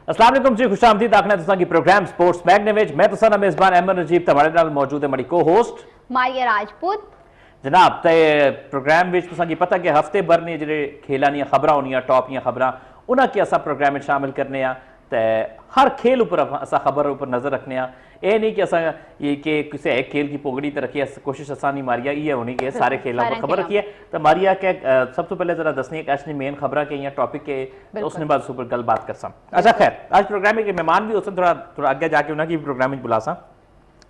अस्सलाम वालेकुम जी, खुशामदीद आखना तुसा की प्रोग्राम स्पोर्ट्स मैग्नेविज। मैं तुसा ना मेजबान अहमद नजीब तुम्हारे नाल मौजूद है मड़ी को होस्ट मारिया राजपूत। जनाब ते प्रोग्राम विच तुसा की पता कि हफ्ते भर ने जेडे खेलां दियां खबरां होनियां, टॉप दियां खबरां, उन्हां की असा प्रोग्राम में शामिल करने आ। ते हर खेल ऊपर असा खबर ऊपर नजर रखने आ। ये नहीं कि असा ये कि किसी एक खेल की पोगड़ी तो रखी कोशिश असा नहीं मारिया ये होनी कि सारे खेलों पर खबर रखी है। तो मारिया के सब तो पहले जरा दसनी है कि मेन खबर के या टॉपिक के तो उसने बाद ऊपर गल बात कर सा। अच्छा खैर आज प्रोग्राम के मेहमान भी हो थोड़ा थोड़ा आगे जाके उन्होंने प्रोग्राम में बुला सा,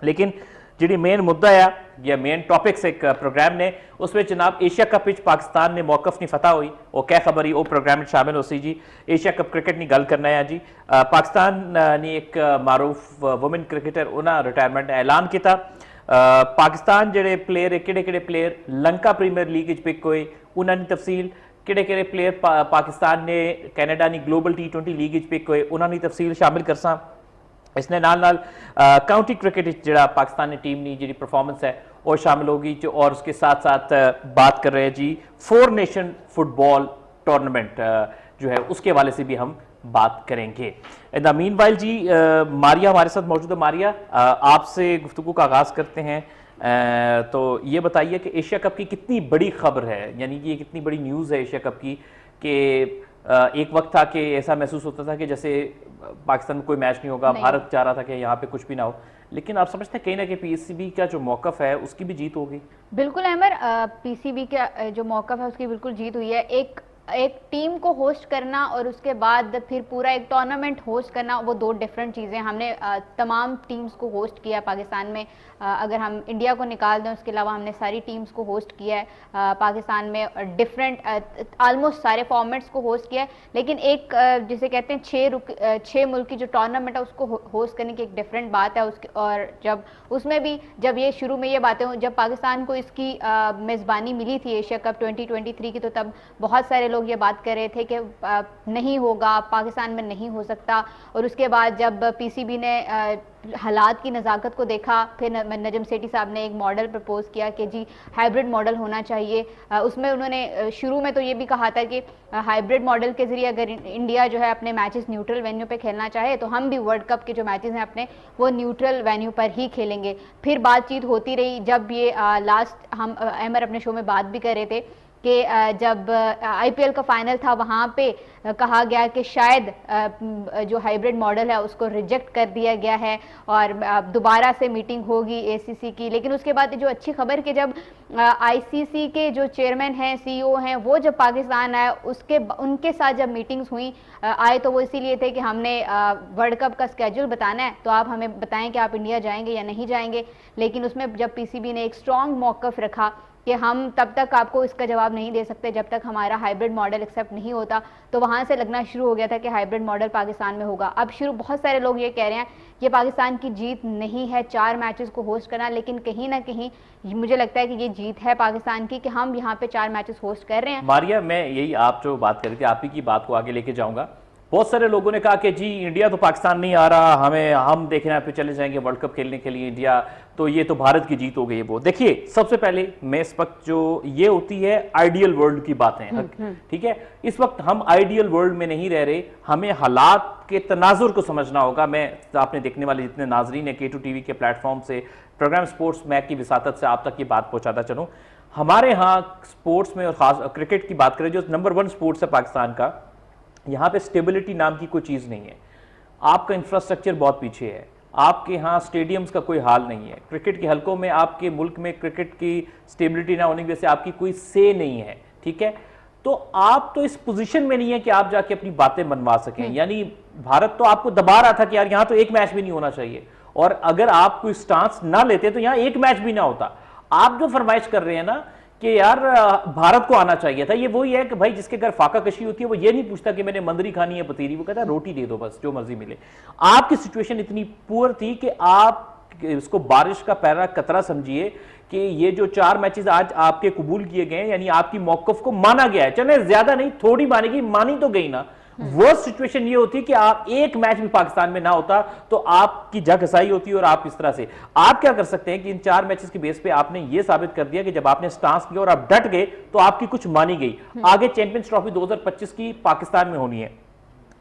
लेकिन जी मेन मुद्दा है या मेन टॉपिक्स एक प्रोग्राम ने उसमें जनाब एशिया कप विच पाकिस्तान ने मौकफ नहीं फतह हुई वो क्या खबर ही वो प्रोग्राम में शामिल हो सी जी। एशिया कप क्रिकेट की गल करना है जी। पाकिस्तान ने एक मारूफ वुमेन क्रिकेटर उन्हें रिटायरमेंट ऐलान किया। पाकिस्तान जेडे प्लेयर है किहड़े player Lanka premier league pick हुए उन्होंने तफसील, किहड़े प्लेयर पाकिस्तान ने कैनेडा की ग्लोबल T20 लीग पिक हुए उन्होंने तफसील शामिल कर सा। इसने नाल काउंटी क्रिकेट जो पाकिस्तानी टीम की जी परफॉर्मेंस है वो शामिल होगी जो, और उसके साथ साथ बात कर रहे हैं जी 4 नेशन फुटबॉल टूर्नामेंट जो है उसके हवाले से भी हम बात करेंगे। इन द मीनवाइल जी मारिया हमारे साथ मौजूद है। मारिया आपसे गुफ्तगू का आगाज करते हैं। तो ये बताइए कि एशिया कप की कितनी बड़ी खबर है, यानी कि ये कितनी बड़ी न्यूज़ है एशिया कप की कि एक वक्त था कि ऐसा महसूस होता था कि जैसे पाकिस्तान में कोई मैच नहीं होगा, भारत चाह रहा था कि यहाँ पे कुछ भी ना हो, लेकिन आप समझते हैं कहीं ना कहीं पीसीबी का जो मौकफ है उसकी भी जीत होगी। बिल्कुल अहमद, पीसीबी का जो मौकफ है उसकी बिल्कुल जीत हुई है। एक टीम को होस्ट करना और उसके बाद फिर पूरा एक टूर्नामेंट होस्ट करना वो दो डिफरेंट चीज़ें। हमने तमाम टीम्स को होस्ट किया पाकिस्तान में, अगर हम इंडिया को निकाल दें उसके अलावा हमने सारी टीम्स को होस्ट किया है पाकिस्तान में, डिफरेंट आलमोस्ट सारे फॉर्मेट्स को होस्ट किया है। लेकिन एक जिसे कहते हैं 6 मुल्क की जो टूर्नामेंट है उसको होस्ट करने की एक डिफरेंट बात है उसके। और जब उसमें भी जब ये शुरू में ये बातें जब पाकिस्तान को इसकी मेज़बानी मिली थी एशिया कप 2023 की, तो तब बहुत सारे लोग ये बात कर रहे थे कि नहीं होगा, पाकिस्तान में नहीं हो सकता। और उसके बाद जब पीसीबी ने हालात की नज़ाकत को देखा, फिर नजम सेठी साहब ने एक मॉडल प्रपोज किया कि जी हाइब्रिड मॉडल होना चाहिए। उसमें उन्होंने शुरू में तो ये भी कहा था कि हाइब्रिड मॉडल के जरिए अगर इंडिया जो है अपने मैचेस न्यूट्रल वेन्यू पे खेलना चाहे तो हम भी वर्ल्ड कप के जो मैचेस हैं अपने वो न्यूट्रल वेन्यू पर ही खेलेंगे। फिर बातचीत होती रही, जब ये लास्ट हम अहमद अपने शो में बात भी कर रहे थे कि जब आईपीएल का फाइनल था वहाँ पे कहा गया कि शायद जो हाइब्रिड मॉडल है उसको रिजेक्ट कर दिया गया है और दोबारा से मीटिंग होगी एसीसी की। लेकिन उसके बाद जो अच्छी खबर कि जब आईसीसी के जो चेयरमैन हैं, सीईओ हैं, वो जब पाकिस्तान आए उनके साथ जब मीटिंग्स हुई आए तो वो इसीलिए थे कि हमने वर्ल्ड कप का स्केड्यूल बताना है तो आप हमें बताएं कि आप इंडिया जाएंगे या नहीं जाएंगे। लेकिन उसमें जब पीसीबी ने एक स्ट्रॉन्ग मौकफ रखा कि हम तब तक आपको इसका जवाब नहीं दे सकते जब तक हमारा हाइब्रिड मॉडल एक्सेप्ट नहीं होता, तो वहाँ से लगना शुरू हो गया था कि हाइब्रिड मॉडल पाकिस्तान में होगा। अब बहुत सारे लोग ये कह रहे हैं कि पाकिस्तान की जीत नहीं है 4 मैचेस को होस्ट करना, लेकिन कहीं ना कहीं मुझे लगता है कि ये जीत है पाकिस्तान की कि हम यहाँ पे 4 मैचेस होस्ट कर रहे हैं। मारिया मैं यही आप जो बात कर रही थी आप ही की बात को आगे लेके जाऊंगा। बहुत सारे लोगों ने कहा कि जी इंडिया तो पाकिस्तान नहीं आ रहा, हम देखना पे चले जाएंगे वर्ल्ड कप खेलने के लिए इंडिया, तो ये तो भारत की जीत हो गई है। वो देखिए सबसे पहले मैं इस वक्त जो ये होती है आइडियल वर्ल्ड की बातें, ठीक है, इस वक्त हम आइडियल वर्ल्ड में नहीं रह रहे, हमें हालात के तनाजुर को समझना होगा। मैं आपने देखने वाले जितने नाजरीन है K2 TV के प्लेटफॉर्म से प्रोग्राम स्पोर्ट्स मैक की विसातत से आप तक ये बात पहुंचाता चलूँ। हमारे यहाँ स्पोर्ट्स में और खास क्रिकेट की बात करें जो नंबर 1 स्पोर्ट्स है पाकिस्तान का, यहाँ पे स्टेबिलिटी नाम की कोई चीज़ नहीं है। आपका इंफ्रास्ट्रक्चर बहुत पीछे है, आपके यहाँ स्टेडियम्स का कोई हाल नहीं है, क्रिकेट के हलकों में आपके मुल्क में क्रिकेट की स्टेबिलिटी ना होने की वजह से आपकी कोई से नहीं है, ठीक है। तो आप तो इस पोजीशन में नहीं है कि आप जाके अपनी बातें मनवा सकें। यानी भारत तो आपको दबा रहा था कि यार यहाँ तो एक मैच भी नहीं होना चाहिए, और अगर आप कोई स्टांस ना लेते तो यहाँ एक मैच भी ना होता। आप जो फरमाइश कर रहे हैं ना कि यार भारत को आना चाहिए था, ये वही है कि भाई जिसके घर फाका कशी होती है वो ये नहीं पूछता कि मैंने मंदरी खानी है पतीरी, वो कहता है रोटी दे दो बस जो मर्जी मिले। आपकी सिचुएशन इतनी पुअर थी कि आप इसको बारिश का पहला कतरा समझिए कि ये जो 4 मैचेस आज आपके कबूल किए गए यानी आपकी मौकफ को माना गया है, चले ज्यादा नहीं थोड़ी मानेगी, मानी तो गई ना। वर्स्ट सिचुएशन ये होती कि आप एक मैच भी पाकिस्तान में ना होता तो आपकी जग हसाई होती और आप इस तरह से आप क्या कर सकते हैं कि इन 4 मैचेस के बेस पे आपने ये साबित कर दिया कि जब आपने स्टांस किया और आप डट गए तो आपकी कुछ मानी गई। आगे चैंपियंस ट्रॉफी 2025 की पाकिस्तान में होनी है।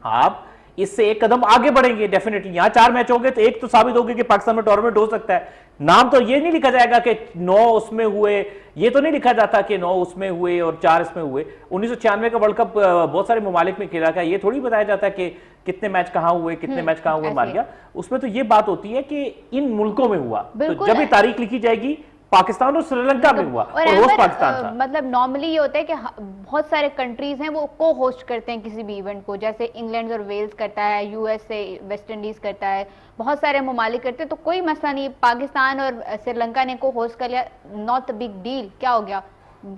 आप इससे एक कदम आगे बढ़ेंगे डेफिनेटली। यहां 4 मैच होंगे तो एक तो साबित होगी कि पाकिस्तान में टूर्नामेंट हो सकता है। नाम तो ये नहीं लिखा जाएगा कि 9 उसमें हुए, ये तो नहीं लिखा जाता कि 9 उसमें हुए और 4 इसमें हुए। 1996 का वर्ल्ड कप बहुत सारे ममालिक में खेला गया, ये थोड़ी बताया जाता है कि कितने मैच कहां हुए, कितने मैच कहां हुए, मार गया। उसमें तो ये बात होती है कि इन मुल्कों में हुआ, तो जब ये तारीख लिखी जाएगी पाकिस्तान और श्रीलंका में हुआ और होस्ट पाकिस्तान था। मतलब नॉर्मली ये होता है कि बहुत सारे कंट्रीज हैं वो को होस्ट करते हैं किसी भी इवेंट को, जैसे इंग्लैंड और वेल्स करता है, यूएसए वेस्ट इंडीज करता है, बहुत सारे ममालिक करते हैं, तो कोई मसला नहीं। पाकिस्तान और श्रीलंका ने को होस्ट कर लिया, नॉट अ बिग डील, क्या हो गया।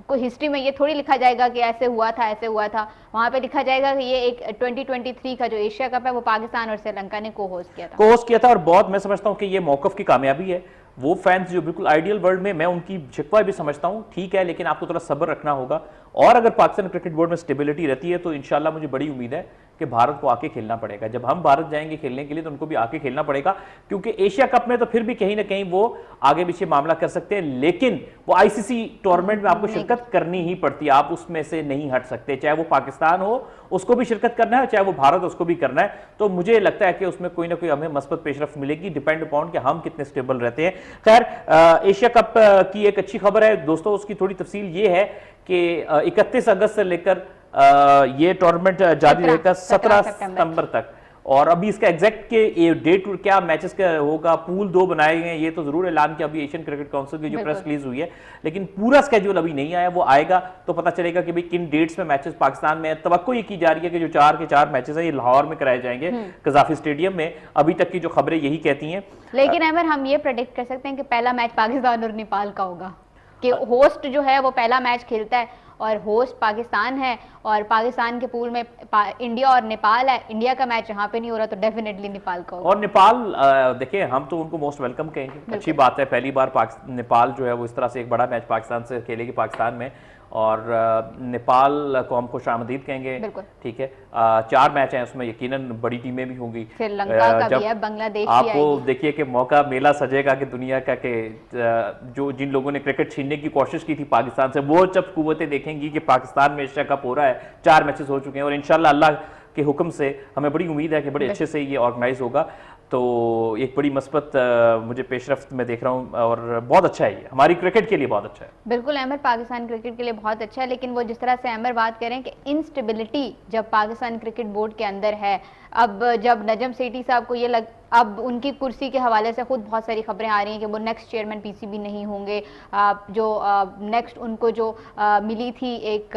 कोई हिस्ट्री में ये थोड़ी लिखा जाएगा कि ऐसे हुआ था ऐसे हुआ था, वहां पे लिखा जाएगा कि ये एक 2023 का जो एशिया कप है वो पाकिस्तान और श्रीलंका ने को होस्ट किया था। और बहुत मैं समझता हूं कि ये मौकफ की कामयाबी है। वो फैंस जो बिल्कुल आइडियल वर्ल्ड में, मैं उनकी शिकवा भी समझता हूं, ठीक है, लेकिन आपको थोड़ा सब्र रखना होगा। और अगर पाकिस्तान क्रिकेट बोर्ड में स्टेबिलिटी रहती है तो इंशाल्लाह मुझे बड़ी उम्मीद है कि भारत को आके खेलना पड़ेगा। जब हम भारत जाएंगे खेलने के लिए तो उनको भी आके खेलना पड़ेगा, क्योंकि एशिया कप में तो फिर भी कहीं ना कहीं वो आगे पीछे मामला कर सकते हैं, लेकिन वो आईसीसी टूर्नामेंट में आपको शिरकत करनी ही पड़ती है, आप उसमें से नहीं हट सकते। चाहे वो पाकिस्तान हो उसको भी शिरकत करना है, चाहे वो भारत उसको भी करना है। तो मुझे लगता है कि उसमें कोई ना कोई हमें मस्बत पेशरफ्त मिलेगी, डिपेंड अपॉन कि हम कितने स्टेबल रहते हैं। खैर, एशिया कप की एक अच्छी खबर है दोस्तों, उसकी थोड़ी तफसील ये है कि 31 अगस्त से लेकर ये टूर्नामेंट जारी रहेगा 17 सितंबर तक। और अभी इसका एग्जैक्ट के डेट क्या मैचेस का होगा, पूल 2 बनाए गए हैं, ये तो जरूर ऐलान किया अभी एशियन क्रिकेट काउंसिल की जो प्रेस रिलीज हुई है, लेकिन पूरा स्केड्यूल अभी नहीं आया। वो आएगा तो पता चलेगा कि भाई किन डेट्स में मैचेस पाकिस्तान में। तवक्को ये की जा रही है कि जो 4 के 4 मैचेस हैं ये लाहौर में कराए जाएंगे, कजाफी स्टेडियम में। अभी तक की जो खबरें यही कहती हैं। लेकिन अमर, हम ये प्रेडिक्ट कर सकते हैं कि पहला मैच पाकिस्तान और नेपाल का होगा, कि होस्ट जो है वो पहला मैच खेलता है और होस्ट पाकिस्तान है, और पाकिस्तान के पूल में इंडिया और नेपाल है। इंडिया का मैच यहाँ पे नहीं हो रहा तो डेफिनेटली नेपाल का होगा। और नेपाल देखिए, हम तो उनको मोस्ट वेलकम कहेंगे, अच्छी बात है। पहली बार नेपाल जो है वो इस तरह से एक बड़ा मैच पाकिस्तान से खेलेगी पाकिस्तान में, और नेपाल को हम खुशामदीद कहेंगे, ठीक है। 4 मैच हैं उसमें, यकीनन बड़ी टीमें भी होंगी, श्रीलंका का भी है, बांग्लादेश भी आपको देखिए कि मौका मेला सजेगा कि दुनिया का कि जो जिन लोगों ने क्रिकेट छीनने की कोशिश की थी पाकिस्तान से, वो जब कुव्वतें देखेंगी कि पाकिस्तान में एशिया कप हो रहा है, 4 मैचेस हो चुके हैं, और इंशाल्लाह अल्लाह के हुक्म से हमें बड़ी उम्मीद है कि बड़े अच्छे से ये ऑर्गेनाइज होगा। तो एक बड़ी मस्बत मुझे पेशरफ्त में देख रहा हूँ, और बहुत अच्छा है, ये हमारी क्रिकेट के लिए बहुत अच्छा है। बिल्कुल अहमर, पाकिस्तान क्रिकेट के लिए बहुत अच्छा है, लेकिन वो जिस तरह से अहमर बात करें कि इंस्टेबिलिटी जब पाकिस्तान क्रिकेट बोर्ड के अंदर है, अब जब नजम सेठी साहब को ये अब उनकी कुर्सी के हवाले से खुद बहुत सारी खबरें आ रही हैं कि वो नेक्स्ट चेयरमैन पीसीबी नहीं होंगे। जो नेक्स्ट उनको जो मिली थी एक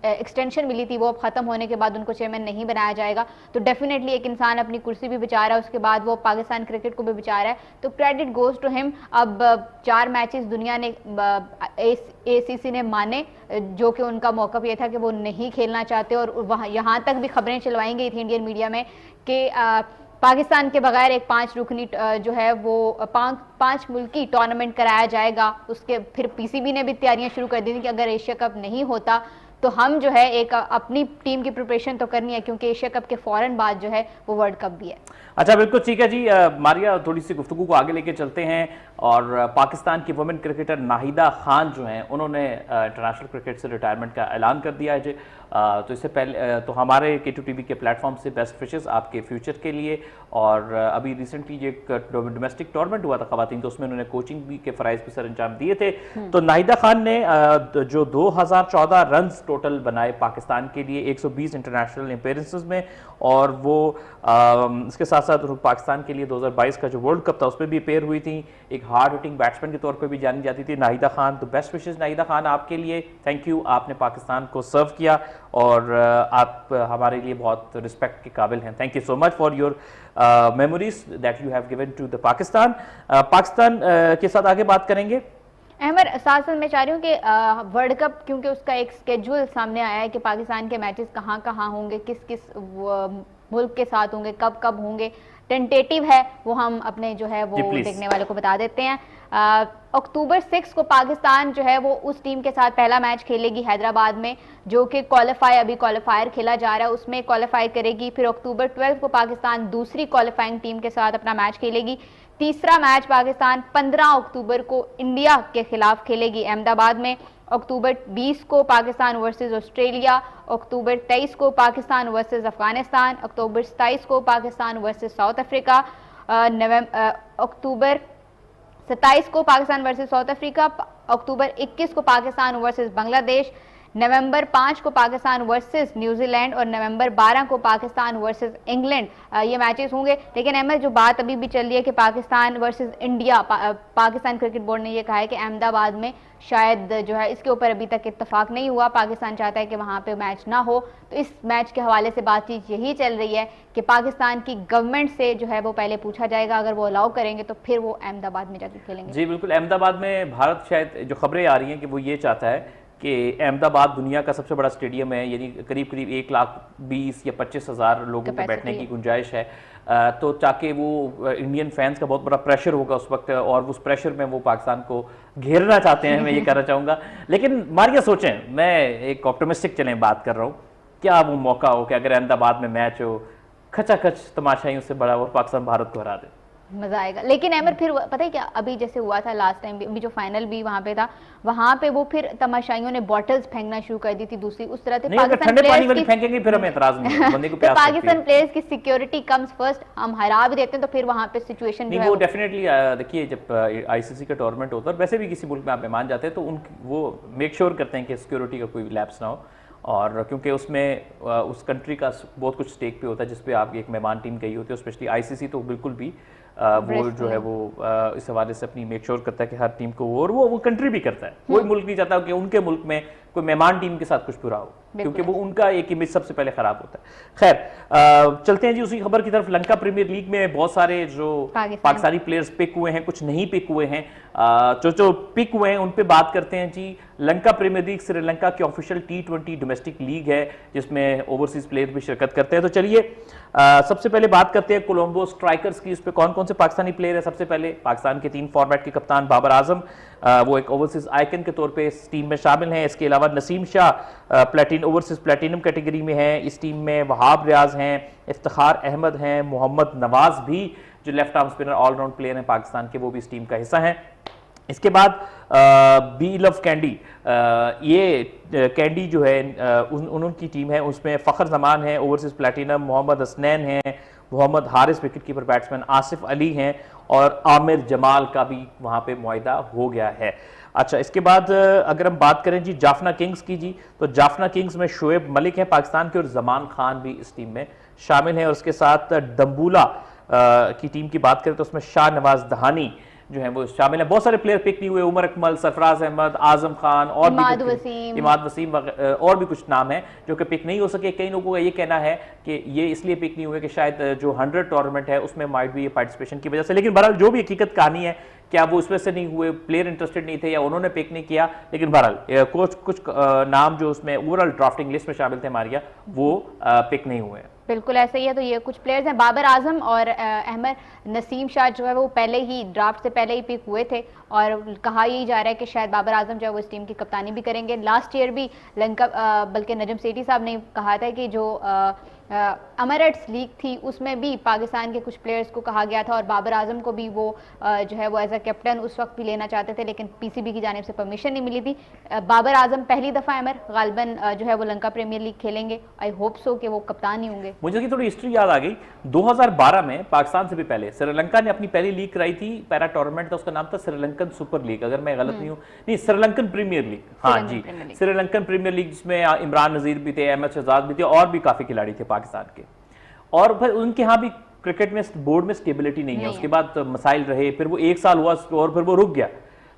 एक्सटेंशन मिली थी, वो अब ख़त्म होने के बाद उनको चेयरमैन नहीं बनाया जाएगा। तो डेफिनेटली एक इंसान अपनी कुर्सी भी बचा रहा है, उसके बाद वो पाकिस्तान क्रिकेट को भी बचा रहा है, तो क्रेडिट गोज टू हिम। अब 4 मैचेस दुनिया ने एसीसी ने माने, जो कि उनका मौका ये था कि वो नहीं खेलना चाहते, और वहाँ यहाँ तक भी खबरें चलवाई गई थी इंडियन मीडिया में कि पाकिस्तान के बगैर एक 5 रुकनी जो है वो 5 मुल्की टूर्नामेंट कराया जाएगा। उसके फिर पीसीबी ने भी तैयारियां शुरू कर दी थी कि अगर एशिया कप नहीं होता तो हम जो है एक अपनी टीम की प्रिपरेशन तो करनी है, क्योंकि एशिया कप के फौरन बाद जो है वो वर्ल्ड कप भी है। अच्छा, बिल्कुल ठीक है जी। मारिया, थोड़ी सी गुफ्तगू को आगे लेके चलते हैं, और पाकिस्तान की वुमेन क्रिकेटर नाहिदा खान जो हैं उन्होंने इंटरनेशनल क्रिकेट से रिटायरमेंट का ऐलान कर दिया है जी। तो इससे पहले तो हमारे K2 TV के प्लेटफॉर्म से बेस्ट विशेस आपके फ्यूचर के लिए। और अभी रिसेंटली जो एक डोमेस्टिक टूर्नामेंट हुआ था खवातीन, तो उसमें उन्होंने कोचिंग भी के फ़राइज़ भी सर अंजाम दिए थे। तो नाहिदा खान ने जो 2014 रन टोटल बनाए पाकिस्तान के लिए 120 इंटरनेशनल अपीयरेंसेस में, और वो इसके साथ साथ पाकिस्तान के लिए 2022 का जो वर्ल्ड कप था उसमें भी अपेयर हुई थी। एक हार्ड हिटिंग बैट्समैन के तौर पे भी जानी जाती थी नाहिदा खान। तो बेस्ट विशेस नाहिदा खान आपके लिए, थैंक यू, आपने पाकिस्तान को सर्व किया और आप हमारे लिए बहुत रिस्पेक्ट के काबिल हैं। Thank you so much for your memories that you have given to the Pakistan. Pakistan के साथ आगे बात करेंगे। अहमद, साथ मैं चाह रही हूँ कि वर्ल्ड कप, क्योंकि उसका एक स्केड्यूल सामने आया है कि पाकिस्तान के मैचेस कहाँ कहाँ होंगे, किस किस मुल्क के साथ होंगे, कब कब होंगे, टेंटेटिव है वो हम अपने जो है वो देखने वालों को बता देते हैं। अक्टूबर 6 को पाकिस्तान जो है वो उस टीम के साथ पहला मैच खेलेगी हैदराबाद में, जो कि अभी क्वालिफायर खेला जा रहा है उसमें क्वालिफाई करेगी। फिर अक्टूबर 12 को पाकिस्तान दूसरी क्वालिफाइंग टीम के साथ अपना मैच खेलेगी। तीसरा मैच पाकिस्तान 15 अक्टूबर को इंडिया के खिलाफ खेलेगी अहमदाबाद में। अक्टूबर 20 को पाकिस्तान वर्सेस ऑस्ट्रेलिया, अक्टूबर 23 को पाकिस्तान वर्सेस अफगानिस्तान, अक्टूबर 27 को पाकिस्तान वर्सेस साउथ अफ्रीका, अक्टूबर 27 को पाकिस्तान वर्सेस साउथ अफ्रीका, अक्टूबर 21 को पाकिस्तान वर्सेस बांग्लादेश, नवंबर 5 को पाकिस्तान वर्सेस न्यूजीलैंड और नवंबर 12 को पाकिस्तान वर्सेस इंग्लैंड ये मैचेस होंगे। लेकिन अहमद, जो बात अभी भी चल रही है कि Pakistan versus India, Pakistan cricket board ने ये कहा है कि अहमदाबाद में शायद जो है इसके ऊपर अभी तक इत्तेफाक नहीं हुआ। पाकिस्तान चाहता है कि वहाँ पे मैच ना हो। तो इस मैच के हवाले से बातचीत यही चल रही है कि पाकिस्तान की गवर्नमेंट से जो है वो पहले पूछा जाएगा, अगर वो अलाउ करेंगे तो फिर वो अहमदाबाद में जाकर खेलेंगे। जी बिल्कुल, अहमदाबाद में भारत शायद जो खबरें आ रही हैं कि वो ये चाहता है कि अहमदाबाद दुनिया का सबसे बड़ा स्टेडियम है, यानी करीब करीब 1,20,000 या 25,000 लोगों के बैठने की गुंजाइश है। तो ताकि वो इंडियन फैंस का बहुत बड़ा प्रेशर होगा उस वक्त, और उस प्रेशर में वो पाकिस्तान को घेरना चाहते हैं, मैं ये कहना चाहूँगा। लेकिन मारिया सोचें, मैं एक ऑप्टिमिस्टिक चलें बात कर रहा हूँ, क्या वो मौका हो कि अगर अहमदाबाद में मैच हो, खचाखच तमाशाइयों से बड़ा और पाकिस्तान भारत को हरा दे, मजा आएगा। लेकिन अहमद, फिर पता है क्या, अभी जैसे हुआ था लास्ट टाइम भी जो फाइनल भी वहां पे था, वहां पे वो फिर तमाशाइयों ने बॉटल्स फेंकना शुरू कर दी थी दूसरी उस तरह से। पाकिस्तान पानी वाली फेंकेंगे फिर हमें एतराज नहीं है, बंदे को प्यास लगती है। पाकिस्तान प्लेयर्स की सिक्योरिटी कम्स फर्स्ट, हम हरा भी देते हैं तो फिर वहां पे सिचुएशन जो है वो डेफिनेटली देखिए, जब आईसीसी का टूर्नामेंट होता है, वैसे भी किसी मुल्क में आप मेहमान जाते हैं तो वो मेक श्योर करते हैं कि सिक्योरिटी का कोई लैप्स ना हो, और क्योंकि उसमें उस कंट्री का बहुत कुछ स्टेक पे होता है जिस पे आप एक मेहमान टीम गई होती है। स्पेशली आईसीसी तो बिल्कुल भी वो जो है वो इस हवाले से अपनी मेक श्योर करता है कि हर टीम को, और वो कंट्री भी करता है। कोई मुल्क नहीं चाहता कि उनके मुल्क में कोई मेहमान टीम के साथ कुछ बुरा हो, क्योंकि वो उनका एक इमेज सबसे पहले खराब होता है। खैर, चलते हैं जी उसी खबर की तरफ। लंका प्रीमियर लीग में बहुत सारे जो पाकिस्तानी प्लेयर्स पिक हुए हैं, कुछ नहीं पिक हुए हैं। जो पिक हुए हैं उन पे बात करते हैं जी। लंका प्रीमियर लीग श्रीलंका की ऑफिशियल T20 डोमेस्टिक लीग है, जिसमें ओवरसीज प्लेयर भी शिरकत करते हैं। तो चलिए सबसे पहले बात करते हैं कोलंबो स्ट्राइकर्स की। इस पे कौन कौन से पाकिस्तानी प्लेयर है। सबसे पहले पाकिस्तान के 3 फॉर्मेट के कप्तान बाबर आजम, वो एक ओवरसीज आइकन के तौर पे इस टीम में शामिल हैं। इसके अलावा Naseem Shah overseas platinum category में है इस टीम में। वहाब रियाज हैं, इफ्तिखार अहमद हैं, मोहम्मद नवाज भी जो left arm spinner allround player हैं पाकिस्तान के, वो भी इस टीम का हिस्सा हैं। इसके बाद बी लव कैंडी, ये कैंडी जो है उनकी टीम है, उसमें फ़खर जमान है ओवरसीज प्लेटिनम, मोहम्मद हसनैन हैं, Mohammad Haris wicket keeper batsman, Asif Ali हैं, और आमिर जमाल का भी वहाँ पे मुआहिदा हो गया है। अच्छा, इसके बाद अगर हम बात करें जी जाफना किंग्स की जी, तो जाफना किंग्स में शोएब मलिक हैं पाकिस्तान के, और जमान खान भी इस टीम में शामिल हैं। और उसके साथ दम्बूला की टीम की बात करें तो उसमें शाह नवाज दहानी जो है वो शामिल है। बहुत सारे प्लेयर पिक नहीं हुए, उमर अकमल, सरफराज अहमद, आजम खान और इमाद वसीम और भी कुछ नाम हैं जो कि पिक नहीं हो सके। कई लोगों का ये कहना है कि ये इसलिए पिक नहीं हुए कि शायद जो 100 टूर्नामेंट है उसमें माइट भी ये पार्टिसिपेशन की वजह से। लेकिन बहरहाल जो भी हकीकत कहानी है, क्या वो इस वजह से नहीं हुए, प्लेयर इंटरेस्टेड नहीं थे या उन्होंने पिक नहीं किया, लेकिन बहरहाल कुछ नाम जो उसमें ओवरऑल ड्राफ्टिंग लिस्ट में शामिल थे हमारे, वो पिक नहीं हुए। बिल्कुल ऐसा ही है। तो ये कुछ प्लेयर्स हैं, बाबर आजम और अहमद नसीम शाह जो है वो पहले ही ड्राफ्ट से पहले ही पिक हुए थे, और कहा यही जा रहा है कि शायद बाबर आजम जो है वो इस टीम की कप्तानी भी करेंगे। लास्ट ईयर भी लंका बल्कि नजम सेठी साहब ने कहा था कि जो अमरेट्स लीग थी उसमें भी पाकिस्तान के कुछ प्लेयर्स को कहा गया था, और बाबर आजम को भी वो जो है वो एज अ कैप्टन उस वक्त भी लेना चाहते थे, लेकिन पीसीबी की जानिब से परमिशन नहीं मिली थी। बाबर आजम पहली दफ़ा अमर गालबन जो है वो लंका प्रीमियर लीग खेलेंगे। आई होप सो कि वो कप्तान ही होंगे। मुझे की थोड़ी हिस्ट्री याद आ गई। 2012 में पाकिस्तान से भी पहले श्रीलंका ने अपनी पहली लीग कराई थी, पैरा टूर्नामेंट था, उसका नाम था श्रीलंकन सुपर लीग, अगर मैं गलत नहीं हूँ, नहीं श्रीलंकन प्रीमियर लीग, हाँ जी श्रीलंकन प्रीमियर लीग, जिसमें इमरान नजीर भी थे, अहमद शहजाद भी थे, और भी काफी खिलाड़ी थे पाकिस्तान के। और फिर उनके यहाँ भी क्रिकेट में बोर्ड में स्टेबिलिटी नहीं है, उसके बाद मसाइल रहे, फिर वो 1 साल हुआ और फिर वो रुक गया।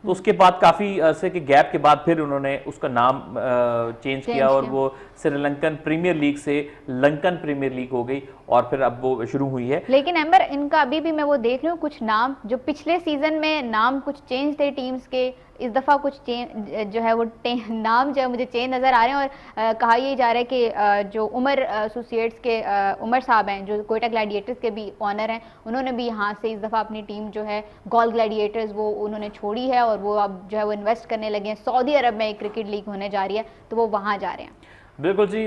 तो उसके बाद काफ़ी अरसे के गैप के बाद फिर उन्होंने उसका नाम चेंज किया, और वो श्रीलंकन प्रीमियर लीग से लंकन प्रीमियर लीग हो गई, और फिर अब वो शुरू हुई है। लेकिन एम्बर, इनका अभी भी मैं वो देख रही हूँ कुछ नाम जो पिछले सीजन में नाम कुछ चेंज थे टीम्स के, इस दफ़ा कुछ चेंज जो है वो नाम जो है मुझे चेंज नज़र आ रहे हैं। और कहा यही जा रहा है कि जो उमर एसोसिएट्स के उमर साहब हैं, जो कोयटा ग्लैडिएटर्स के भी ऑनर हैं, उन्होंने भी यहाँ से इस दफ़ा अपनी टीम जो है गॉल ग्लैडिएटर्स वो उन्होंने छोड़ी है, और वो अब जो है वो इन्वेस्ट करने लगे हैं। सऊदी अरब में एक क्रिकेट लीग होने जा रही है तो वो वहाँ जा रहे हैं। बिल्कुल जी,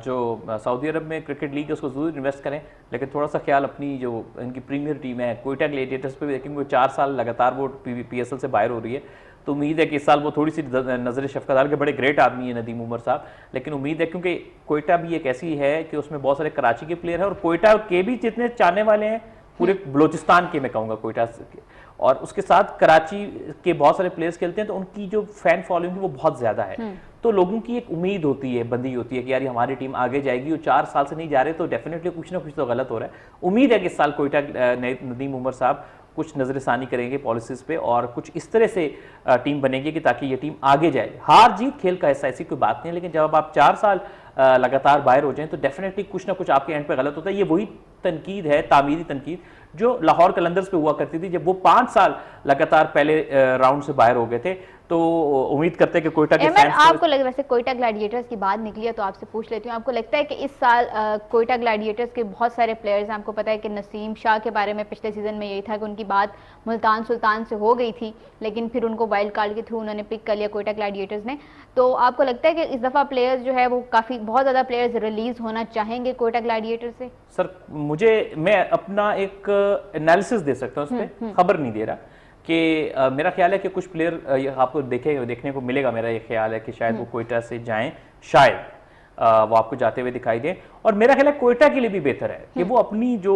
जो सऊदी अरब में क्रिकेट लीग है उसको जरूर इन्वेस्ट करें, लेकिन थोड़ा सा ख्याल अपनी जो इनकी प्रीमियर टीम है कोयटा ग्लैडिएटर्स पे भी देखेंगे। वो 4 साल लगातार वो PSL से बाहर हो रही है, तो उम्मीद है कि इस साल वो थोड़ी सी नजर शफकत, हालांकि बड़े ग्रेट आदमी है नदीम उमर साहब, लेकिन उम्मीद है क्योंकि कोयटा भी एक ऐसी है कि उसमें बहुत सारे कराची के प्लेयर हैं और कोयटा के भी जितने चाहने वाले हैं पूरे बलोचिस्तान के, मैं कहूँगा कोयटा के, और उसके साथ कराची के बहुत सारे प्लेयर्स खेलते हैं, तो उनकी जो फैन फॉलोइंग है वो बहुत ज्यादा है। तो लोगों की एक उम्मीद होती है, बंदी होती है कि यार ये हमारी टीम आगे जाएगी, वो 4 साल से नहीं जा रहे तो डेफिनेटली कुछ ना कुछ तो गलत हो रहा है। उम्मीद है कि इस साल कोयटा नदीम उमर साहब कुछ नजरसानी करेंगे पॉलिसीज पे और कुछ इस तरह से टीम बनेगी कि ताकि ये टीम आगे जाए। हार जीत खेल का हिस्सा, ऐसी कोई बात नहीं है, लेकिन जब आप 4 साल लगातार बाहर हो जाएं तो डेफिनेटली कुछ ना कुछ आपके एंड पे गलत होता है। ये वही तनकीद है, तामीरी तनकीद, जो लाहौर कलंदर्स पे हुआ करती थी जब वो 5 साल लगातार पहले राउंड से बाहर हो गए थे। तो उम्मीद करते हैं कि कोयटा के फैंस आपको लग, वैसे कोयटा ग्लैडिएटर्स की बात निकली है तो आपसे पूछ लेती हूँ, आपको लगता है कि इस साल कोयटा ग्लैडिएटर्स के बहुत सारे प्लेयर्स हैं, आपको पता है कि नसीम शाह के बारे में पिछले सीजन में यही था कि उनकी बात मुल्तान सुल्तान से हो गई थी, लेकिन फिर उनको वाइल्ड कार्ड के थ्रू उन्होंने पिक कर लिया कोयटा ग्लैडिएटर्स ने। तो आपको लगता है कि इस दफ़ा प्लेयर्स जो है वो काफ़ी बहुत ज़्यादा प्लेयर्स रिलीज होना चाहेंगे कोयटा ग्लैडिएटर से? सर मैं अपना एक एनालिसिस दे सकता हूँ, उस पर खबर नहीं दे रहा कि मेरा ख्याल है कि कुछ प्लेयर आपको देखने को मिलेगा। मेरा ये ख्याल है कि शायद वो कोयटा से जाएं, शायद वो आपको जाते हुए दिखाई दें, और मेरा ख्याल है कोयटा के लिए भी बेहतर है कि वो अपनी जो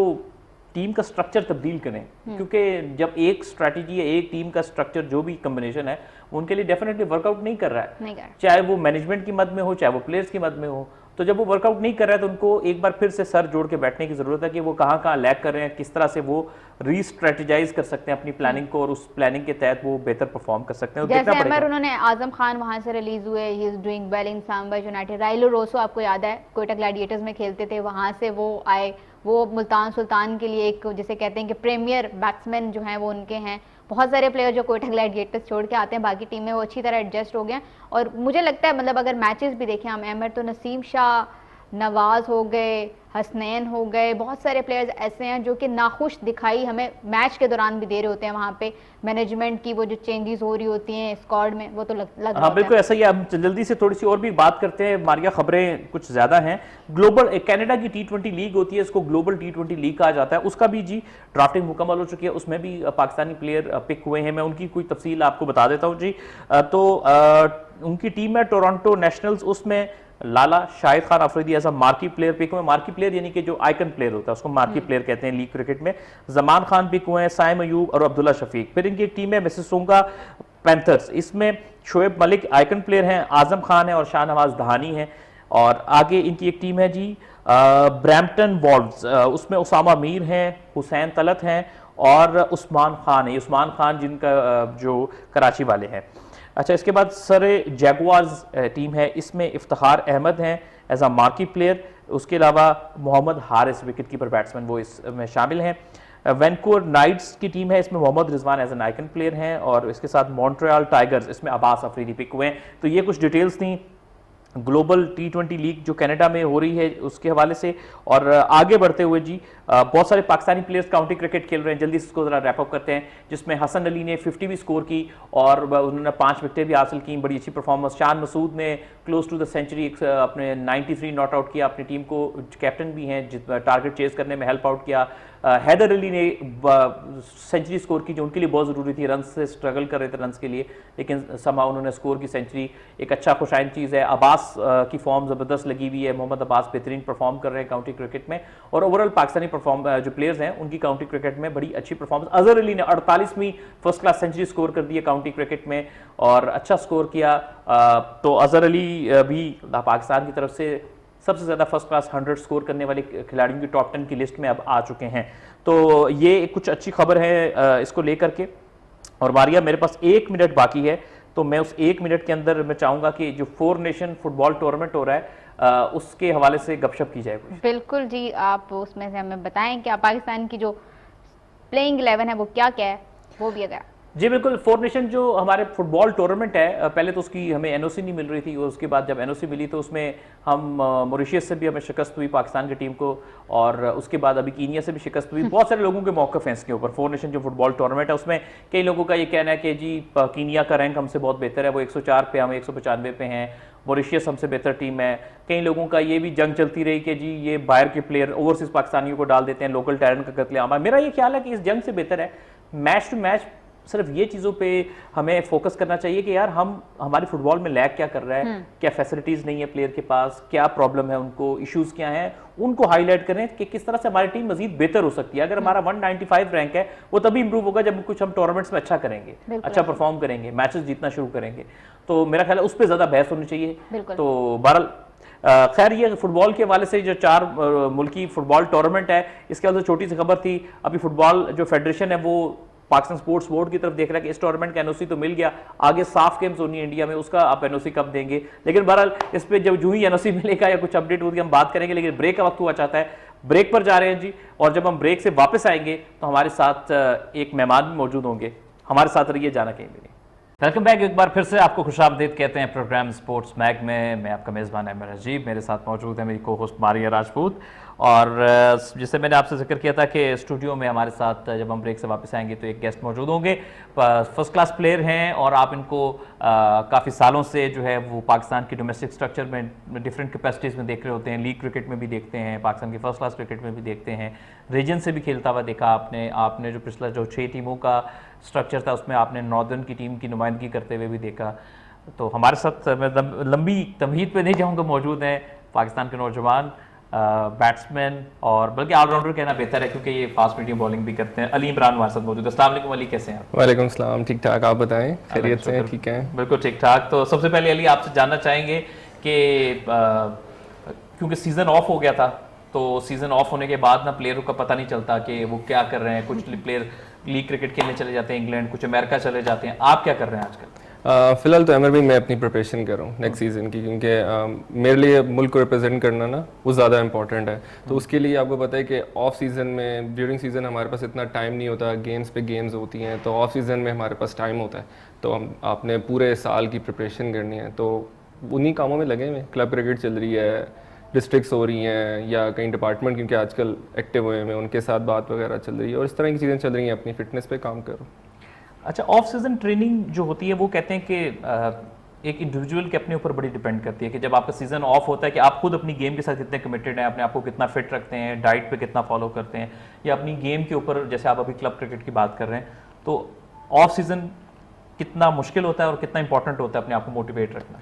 टीम का स्ट्रक्चर तब्दील करें, क्योंकि जब एक स्ट्रैटेजी है, एक टीम का स्ट्रक्चर जो भी कॉम्बिनेशन है उनके लिए डेफिनेटली वर्कआउट नहीं कर रहा है, चाहे वो मैनेजमेंट की मद में हो चाहे वो प्लेयर्स की मद में हो। तो जब वो वर्कआउट नहीं कर रहा है तो उनको एक बार फिर से सर जोड़ के बैठने की जरूरत है कि वो कहाँ लैग कर रहे हैं, किस तरह से वो रीस्ट्रेटेजाइज कर सकते हैं अपनी प्लानिंग को, और उस प्लानिंग के तहत वो बेहतर परफॉर्म कर सकते हैं। जैसे अमर उन्होंने आजम खान वहां से रिलीज हुए, he is doing well in Samba United. राइलो रोसो आपको याद है कोयटा ग्लैडिएटर्स में खेलते थे, वहां से वो आए, वो मुल्तान सुल्तान के लिए एक जिसे कहते हैं कि प्रीमियर बैट्समैन जो हैं वो उनके हैं। बहुत सारे प्लेयर जो कोयटा ग्लैडिएटर्स छोड़ के आते हैं बाकी टीम में वो अच्छी तरह एडजस्ट हो गए, और मुझे लगता है मतलब अगर मैचेस भी देखें हम अहमद, तो नसीम शाह, नवाज हो गए, हसनैन हो गए, बहुत सारे प्लेयर्स ऐसे हैं जो कि नाखुश दिखाई हमें मैच के दौरान भी दे रहे होते हैं। वहाँ पे मैनेजमेंट की वो जो चेंजेस हो रही होती हैं स्क्वाड में, वो तो लग हाँ बिल्कुल ऐसा ही है। हम जल्दी से थोड़ी सी और भी बात करते हैं, मारिया खबरें कुछ ज़्यादा हैं। ग्लोबल कनाडा की T20 लीग होती है, इसको ग्लोबल T20 लीग कहा जाता है, उसका भी जी ड्राफ्टिंग मुकम्मल हो चुकी है, उसमें भी पाकिस्तानी प्लेयर पिक हुए हैं। मैं उनकी कोई तफसील आपको बता देता हूँ जी। तो उनकी टीम है टोरंटो नेशनल्स, उसमें Lala Shahid Khan Afridi as a marquee player pick हुए। मार्की प्लेयर यानी कि जो आइकन प्लेयर होता है उसको मार्की प्लेयर कहते हैं लीग क्रिकेट में। जमान खान पिक हुए हैं, साइम अयूब और अब्दुल्ला शफीक। फिर इनकी एक टीम है मिसिसोगा पैंथर्स, इसमें शोएब मलिक आइकन प्लेयर हैं, आजम खान है और शाहनवाज दहानी है। और आगे इनकी एक टीम है जी ब्रैम्पटन वॉल्व्स, उसमें उसामा मीर हैं, हुसैन तलत हैं और उस्मान खान है। उस्मान खान जिनका जो कराची वाले हैं। अच्छा, इसके बाद सर जैगुआर्स टीम है, इसमें इफ्तिखार अहमद हैं एज अ मार्की प्लेयर, उसके अलावा Mohammad Haris wicket keeper batsman वो इसमें शामिल हैं। वैनकूवर नाइट्स की टीम है, इसमें Mohammad Rizwan as an icon player हैं, और इसके साथ मॉन्ट्रियल टाइगर्स, इसमें अब्बास अफरीदी पिक हुए हैं। तो ये कुछ डिटेल्स थी ग्लोबल T20 लीग जो कनाडा में हो रही है उसके हवाले से। और आगे बढ़ते हुए जी बहुत सारे पाकिस्तानी प्लेयर्स काउंटी क्रिकेट खेल रहे हैं, जल्दी से इसको जरा रैप अप करते हैं, जिसमें हसन अली ने 50 भी स्कोर की और उन्होंने 5 विकेटें भी हासिल की, बड़ी अच्छी परफॉर्मेंस। शान मसूद ने क्लोज टू द सेंचुरी अपने 93 नॉट आउट किया, अपनी टीम को कैप्टन भी हैं, टारगेट चेज करने में हेल्प आउट किया। हैदर अली ने सेंचुरी स्कोर की जो उनके लिए बहुत ज़रूरी थी, रन से स्ट्रगल कर रहे थे रन्स के लिए, लेकिन समा उन्होंने स्कोर की सेंचुरी, एक अच्छा खुशाइन चीज़ है। अब्बास की फॉर्म ज़बरदस्त लगी हुई है, मोहम्मद अब्बास बेहतरीन परफॉर्म कर रहे हैं काउंटी क्रिकेट में, और ओवरऑल पाकिस्तानी जो प्लेयर्स हैं उनकी काउंटी क्रिकेट में बड़ी अच्छी परफॉर्मेंस। अजहर अली ने 48वीं फर्स्ट क्लास सेंचुरी स्कोर कर दी है काउंटी क्रिकेट में और अच्छा स्कोर किया। तो अजहर अली भी पाकिस्तान की तरफ से सबसे ज़्यादा फर्स्ट क्लास 100 स्कोर करने वाले खिलाड़ियों की टॉप 10 की लिस्ट में अब आ चुके हैं। तो ये कुछ अच्छी खबर है इसको लेकर के। और मारिया, मेरे पास 1 मिनट बाकी है, तो मैं उस 1 मिनट के अंदर मैं चाहूँगा कि जो 4 नेशन फुटबॉल टूर्नामेंट हो रहा है उसके हवाले से गपशप की जाए कुछ। बिल्कुल जी, आप उसमें से हमें बताएं कि पाकिस्तान की जो प्लेइंग 11 है वो क्या क्या है, वो भी अगर जी बिल्कुल। फोर नेशन जो हमारे फुटबॉल टूर्नामेंट है, पहले तो उसकी हमें एनओसी नहीं मिल रही थी, और उसके बाद जब एनओसी मिली तो उसमें हम मॉरिशस से भी हमें शिकस्त हुई, पाकिस्तान की टीम को, और उसके बाद अभी कीनिया से भी शिकस्त हुई। बहुत सारे लोगों के मौक़िफ़ हैं इसके ऊपर। फोर नेशन जो फुटबॉल टूर्नामेंट है उसमें कई लोगों का ये कहना है कि जी कीनिया का रैंक हमसे बहुत बेहतर है, वो 104 पे, हम 195 पे हैं, मॉरिशस हमसे बेहतर टीम है। कई लोगों का ये भी जंग चलती रही कि जी ये बाहर के प्लेयर ओवरसीज़ पाकिस्तानियों को डाल देते हैं, लोकल टैलेंट का कत्लेआम है। मेरा ये ख्याल है कि इस जंग से बेहतर है मैच टू मैच सिर्फ ये चीज़ों पे हमें फोकस करना चाहिए कि यार हम हमारी फुटबॉल में लैग क्या कर रहा है, क्या फैसिलिटीज़ नहीं है प्लेयर के पास, क्या प्रॉब्लम है उनको, इश्यूज़ क्या हैं, उनको हाईलाइट करें कि किस तरह से हमारी टीम मजीद बेहतर हो सकती है। अगर हमारा 195 रैंक है वो तभी इंप्रूव होगा जब कुछ हम टूर्नामेंट्स में अच्छा करेंगे, अच्छा परफॉर्म करेंगे, मैचेस जीतना शुरू करेंगे। तो मेरा ख्याल है उस पर ज़्यादा बहस होनी चाहिए। तो बहरहाल खैर ये फुटबॉल के हवाले से जो 4 मुल्की फुटबॉल टूर्नामेंट है, इसके हवाले से छोटी सी खबर थी। अभी फुटबॉल जो फेडरेशन है वो पाकिस्तान स्पोर्ट्स बोर्ड की तरफ देख रहा है कि इस टूर्नामेंट का एनओसी तो मिल गया, आगे साफ गेम्स होनी है इंडिया में, उसका आप एनओसी कब देंगे। लेकिन बहरहाल इस पर जब जो ही एनओसी मिलेगा या कुछ अपडेट होगी हम बात करेंगे। लेकिन ब्रेक का वक्त हुआ चाहता है, ब्रेक पर जा रहे हैं जी, और जब हम ब्रेक से वापस आएंगे तो हमारे साथ एक मेहमान भी मौजूद होंगे। हमारे साथ रहिए, जाना कहीं भी नहीं। Welcome back. एक बार फिर से आपको खुशामदीद कहते हैं प्रोग्राम स्पोर्ट्स मैग में। मैं आपका मेज़बान अहमद अजीब, मेरे साथ मौजूद है मेरी को होस्ट मारिया राजपूत, और जिससे मैंने आपसे जिक्र किया था कि स्टूडियो में हमारे साथ जब हम ब्रेक से वापस आएंगे तो एक गेस्ट मौजूद होंगे। फर्स्ट क्लास प्लेयर हैं और आप इनको काफ़ी सालों से जो है वो पाकिस्तान की डोमेस्टिक स्ट्रक्चर में डिफरेंट कैपेसिटीज़ में देख रहे होते हैं, लीग क्रिकेट में भी देखते हैं, पाकिस्तान की फर्स्ट क्लास क्रिकेट में भी देखते हैं, रीजन से भी खेलता हुआ देखा आपने जो पिछला जो 6 टीमों का स्ट्रक्चर था उसमें आपने नॉर्दर्न की टीम की नुमाइंदगी करते हुए भी देखा। तो हमारे साथ मैं लंबी तमहीद पे नहीं जाऊँगा, मौजूद हैं पाकिस्तान के नौजवान बैट्समैन, और बल्कि ऑलराउंडर कहना बेहतर है क्योंकि ये फास्ट मीडियम बॉलिंग भी करते हैं। अली इमरान हमारे साथ मौजूद है। अस्सलाम वालेकुम अली, कैसे हैं आप? वालेकुम सलाम, ठीक ठाक, आप बताएं, खैरियत से हैं? ठीक हैं, बिल्कुल ठीक ठाक। तो सबसे पहले अली आपसे जानना चाहेंगे कि क्योंकि सीज़न ऑफ हो गया था, तो सीज़न ऑफ होने के बाद ना प्लेयरों का पता नहीं चलता कि वो क्या कर रहे हैं। कुछ प्लेयर लीग क्रिकेट खेलने चले जाते हैं इंग्लैंड, कुछ अमेरिका चले जाते हैं। आप क्या कर रहे हैं आजकल? फ़िलहाल तो अमर भाई मैं अपनी प्रिपरेशन कर रहा हूँ नेक्स्ट सीज़न की, क्योंकि मेरे लिए मुल्क को रिप्रेजेंट करना ना वो ज़्यादा इंपॉर्टेंट है। तो उसके लिए आपको पता है कि ऑफ सीज़न में, ड्यूरिंग सीज़न हमारे पास इतना टाइम नहीं होता, गेम्स पे गेम्स होती हैं, तो ऑफ सीज़न में हमारे पास टाइम होता है, तो हम आपने पूरे साल की प्रिपरेशन करनी है। तो उन्हीं कामों में लगे हुए, क्लब क्रिकेट चल रही है, डिस्ट्रिक्ट्स हो रही हैं, या कहीं डिपार्टमेंट क्योंकि आजकल एक्टिव हुए हैं उनके साथ बात वगैरह चल रही है, और इस तरह की चीज़ें चल रही हैं, अपनी फिटनेस पे काम करो। अच्छा, ऑफ सीजन ट्रेनिंग जो होती है वो कहते हैं कि एक इंडिविजुअल के अपने ऊपर बड़ी डिपेंड करती है कि जब आपका सीजन ऑफ होता है कि आप खुद अपनी गेम के साथ कितने कमिटेड हैं, अपने आप को कितना फिट रखते हैं, डाइट पे कितना फॉलो करते हैं, या अपनी गेम के ऊपर, जैसे आप अभी क्लब क्रिकेट की बात कर रहे हैं, तो ऑफ सीजन कितना मुश्किल होता है और कितना इंपॉर्टेंट होता है अपने आप को मोटिवेट रखना?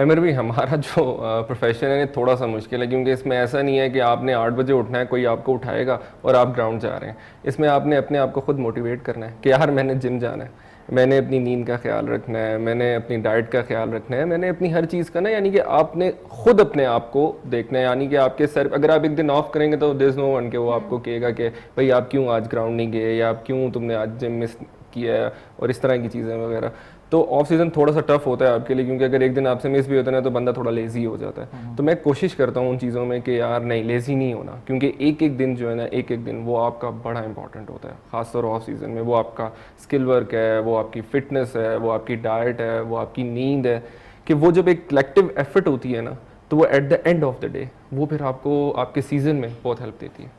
अमर भी हमारा जो प्रोफेशन है थोड़ा सा मुश्किल है, क्योंकि इसमें ऐसा नहीं है कि आपने 8 बजे उठना है, कोई आपको उठाएगा और आप ग्राउंड जा रहे हैं। इसमें आपने अपने आप को खुद मोटिवेट करना है कि यार मैंने जिम जाना है, मैंने अपनी नींद का ख्याल रखना है, मैंने अपनी डाइट का ख्याल रखना है, मैंने अपनी हर चीज़ का ना, यानी कि आपने खुद अपने आप को देखना है। यानी कि आपके सर, अगर आप एक दिन ऑफ करेंगे तो देयर इज नो वन के वो आपको कहेगा कि भाई आप क्यों आज ग्राउंड नहीं गए, या आप क्यों तुमने आज जिम मिस किया है, और इस तरह की चीज़ें वगैरह। तो ऑफ सीज़न थोड़ा सा टफ होता है आपके लिए, क्योंकि अगर एक दिन आपसे मिस भी होता है ना तो बंदा थोड़ा लेज़ी हो जाता है। तो मैं कोशिश करता हूँ उन चीज़ों में कि यार नहीं, लेज़ी नहीं होना, क्योंकि एक एक दिन जो है ना, एक एक दिन वो आपका बड़ा इंपॉर्टेंट होता है, खासतौर ऑफ सीज़न में। वो आपका स्किल वर्क है, वो आपकी फिटनेस है, वो आपकी डाइट है, वो आपकी नींद है, कि वो जब एक कलेक्टिव एफर्ट होती है ना, तो वो at the end of the day वो फिर आपको आपके सीज़न में बहुत हेल्प देती है।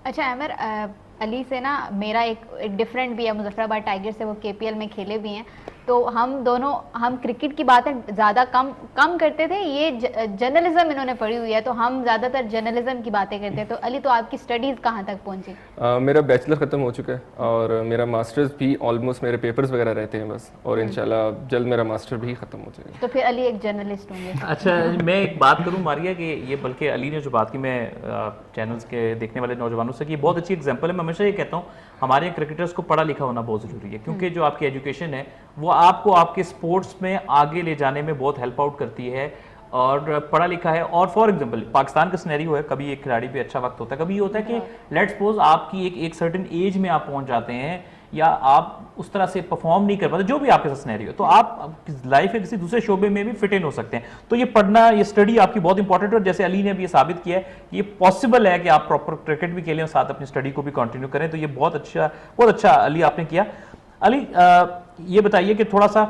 अच्छा अमर, अली से ना मेरा एक डिफरेंट भी है, मुजफ्फराबाद टाइगर से वो केपीएल में खेले भी हैं, तो हम दोनों, हम क्रिकेट की बातें ज़्यादा कम करते थे, ये जर्नलिज्म इन्होंने पढ़ी हुई है तो हम ज़्यादातर जर्नलिज्म की बातें करते हैं। तो अली, तो आपकी स्टडीज़ कहाँ तक पहुँची? मेरा बैचलर ख़त्म हो चुका है और मेरा मास्टर्स भी ऑलमोस्ट, मेरे पेपर्स वगैरह रहते हैं बस, और इंशाल्लाह जल्द मेरा मास्टर भी ख़त्म हो जाएगा। तो फिर अली एक जर्नलिस्ट होंगे। अच्छा, मैं एक बात करूँ मारिया कि ये, बल्कि अली ने जो बात की, मैं चैनल्स के देखने वाले नौजवानों से, कि बहुत अच्छी एग्जाम्पल है। मैं हमेशा ये कहता हूँ हमारे क्रिकेटर्स को पढ़ा लिखा होना बहुत ज़रूरी है, क्योंकि जो आपकी एजुकेशन है वो आपको आपके स्पोर्ट्स में आगे ले जाने में बहुत हेल्प आउट करती है, और पढ़ा लिखा है। और फॉर एग्जांपल पाकिस्तान का सिनेरियो है, कभी एक खिलाड़ी पे अच्छा वक्त होता है, कभी ये होता है कि लेट्स सपोज आपकी एक सर्टेन एज में आप पहुंच जाते हैं, या आप उस तरह से परफॉर्म नहीं कर पाते, जो भी आपके साथ सिनेरियो, तो आप लाइफ के किसी दूसरे शोबे में भी फिट इन हो सकते हैं। तो ये पढ़ना, ये स्टडी आपकी बहुत इंपॉर्टेंट है, और जैसे अली ने भी ये साबित किया है, ये पॉसिबल है कि आप प्रॉपर क्रिकेट भी खेलें और साथ अपनी स्टडी को भी कंटिन्यू करें। तो ये बहुत अच्छा अली आपने किया। अली, ये बताइए कि थोड़ा सा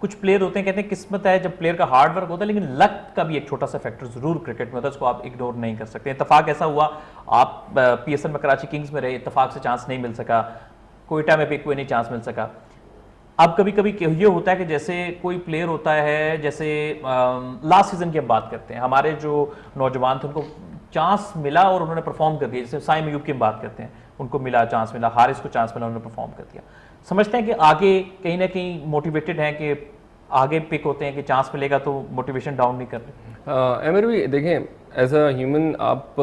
कुछ प्लेयर होते हैं कहते हैं किस्मत है, जब प्लेयर का हार्ड वर्क होता है, लेकिन लक का भी एक छोटा सा फैक्टर जरूर क्रिकेट में होता है, उसको आप इग्नोर नहीं कर सकते। इत्तेफाक ऐसा हुआ, आप पीएसएल में कराची किंग्स में रहे, इत्तेफाक से चांस नहीं मिल सका, कोयटा में भी कोई नहीं चांस मिल सका। अब कभी कभी ये होता है कि जैसे कोई प्लेयर होता है, जैसे लास्ट सीजन की हम बात करते हैं, हमारे जो नौजवान थे उनको चांस मिला और उन्होंने परफॉर्म कर दिया। जैसे साइम अयूब की हम बात करते हैं, उनको मिला चांस मिला, हारिस को चांस मिला, उन्होंने परफॉर्म कर दिया। समझते हैं कि आगे कहीं ना कहीं मोटिवेटेड हैं कि आगे पिक होते हैं कि चांस मिलेगा तो मोटिवेशन डाउन नहीं कर रहे। एमर भी देखें, एज अ ह्यूमन आप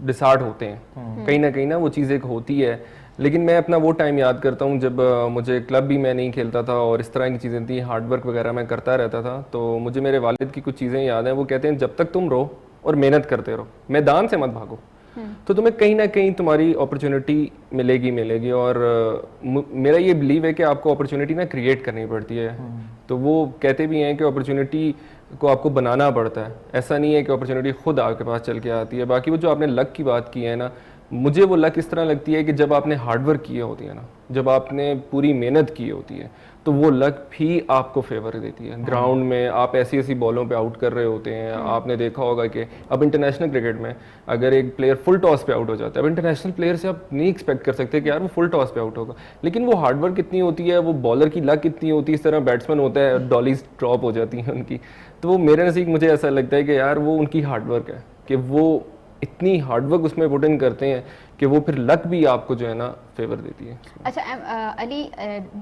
डिसार्ट होते हैं, कहीं ना वो चीज़ एक होती है। लेकिन मैं अपना वो टाइम याद करता हूँ जब मुझे क्लब भी मैं नहीं खेलता था और इस तरह की चीज़ें थी, हार्ड वर्क वगैरह मैं करता रहता था। तो मुझे मेरे वालिद की कुछ चीज़ें याद हैं, वो कहते हैं जब तक तुम रहो और मेहनत करते रहो, मैदान से मत भागो, तो तुम्हें कहीं ना कहीं तुम्हारी अपॉर्चुनिटी मिलेगी। और मेरा ये बिलीव है कि आपको अपॉर्चुनिटी ना क्रिएट करनी पड़ती है। तो वो कहते भी हैं कि अपॉर्चुनिटी को आपको बनाना पड़ता है, ऐसा नहीं है कि अपॉर्चुनिटी खुद आपके पास चल के आती है। बाकी वो जो आपने लक की बात की है ना, मुझे वो लक इस तरह लगती है कि जब आपने हार्डवर्क किया होती है ना, जब आपने पूरी मेहनत की होती है, तो वो लक भी आपको फेवर देती है। ग्राउंड में आप ऐसी ऐसी बॉलों पे आउट कर रहे होते हैं। आपने देखा होगा कि अब इंटरनेशनल क्रिकेट में अगर एक प्लेयर फुल टॉस पे आउट हो जाता है, अब इंटरनेशनल प्लेयर से आप नहीं एक्सपेक्ट कर सकते कि यार वो फुल टॉस पे आउट होगा, लेकिन वो हार्डवर्क कितनी होती है, वो बॉलर की लक कितनी होती है। इस तरह बैट्समैन होता है, डॉलीज ड्रॉप हो जाती हैं उनकी। तो वो मेरे नज़दीक मुझे ऐसा लगता है कि यार वो उनकी हार्डवर्क है कि वो इतनी हार्डवर्क उसमें पुट इन करते हैं कि वो फिर लक भी आपको जो है ना फेवर देती है। अच्छा अली,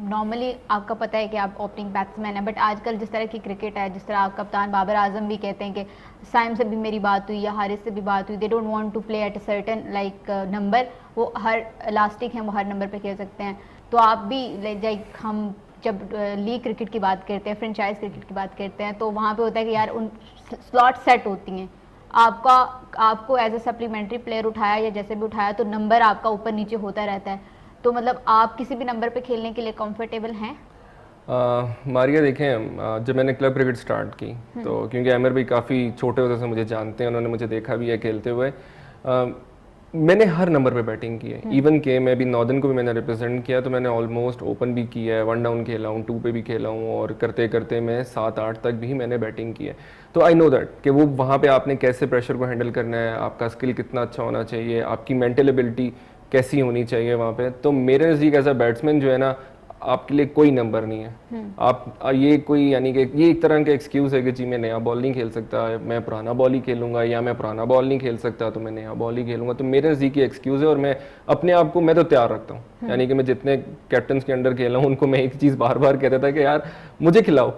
नॉर्मली आपका पता है कि आप ओपनिंग बैट्समैन हैं, बट आजकल जिस तरह की क्रिकेट है, जिस तरह आप कप्तान बाबर आजम भी कहते हैं कि साइम से भी मेरी बात हुई या हारिस से भी बात हुई, they don't want to play at a certain like number, वो हर इलास्टिक हैं, वो हर नंबर पे खेल सकते हैं। तो आप भी लाइक हम जब लीग क्रिकेट की बात करते हैं, फ्रेंचाइज क्रिकेट की बात करते हैं, तो वहाँ पे होता है कि यार उन स्लॉट सेट होती हैं, आपको एज ए सप्लीमेंट्री प्लेयर उठाया या जैसे भी उठाया तो नंबर आपका ऊपर नीचे होता रहता है। तो मतलब आप किसी भी नंबर पे खेलने के लिए कंफर्टेबल हैं? मारिया देखें, जब मैंने क्लब क्रिकेट स्टार्ट की तो क्योंकि एमर भी काफ़ी छोटे होते से मुझे जानते हैं, उन्होंने मुझे देखा भी है खेलते हुए, मैंने हर नंबर पे बैटिंग की है। इवन के मैं भी नॉर्दर्न को भी मैंने रिप्रेजेंट किया, तो मैंने ऑलमोस्ट ओपन भी किया है, 1 डाउन खेला हूँ, 2 पे भी खेला हूँ, और करते करते मैं 7-8 तक भी मैंने बैटिंग की है। तो आई नो दैट कि वो वहाँ पे आपने कैसे प्रेशर को हैंडल करना है, आपका स्किल कितना अच्छा होना चाहिए, आपकी मेंटल एबिलिटी कैसी होनी चाहिए वहाँ पे। तो मेरे नज़दीक एज अ बैट्समैन जो है ना, आपके लिए कोई नंबर नहीं है। आप ये कोई यानी कि ये एक तरह का एक्सक्यूज़ है कि जी मैं नया बॉल नहीं खेल सकता, मैं पुराना बॉल ही खेलूंगा, या मैं पुराना बॉल नहीं खेल सकता तो मैं नया बॉल ही खेलूंगा। तो मेरे नज़दीक ये एक्सक्यूज़ है, और मैं अपने आप को मैं तो तैयार रखता हूँ। यानी कि मैं जितने कैप्टन्स के अंडर खेला हूँ उनको मैं एक चीज़ बार बार कहता था कि यार मुझे खिलाओ,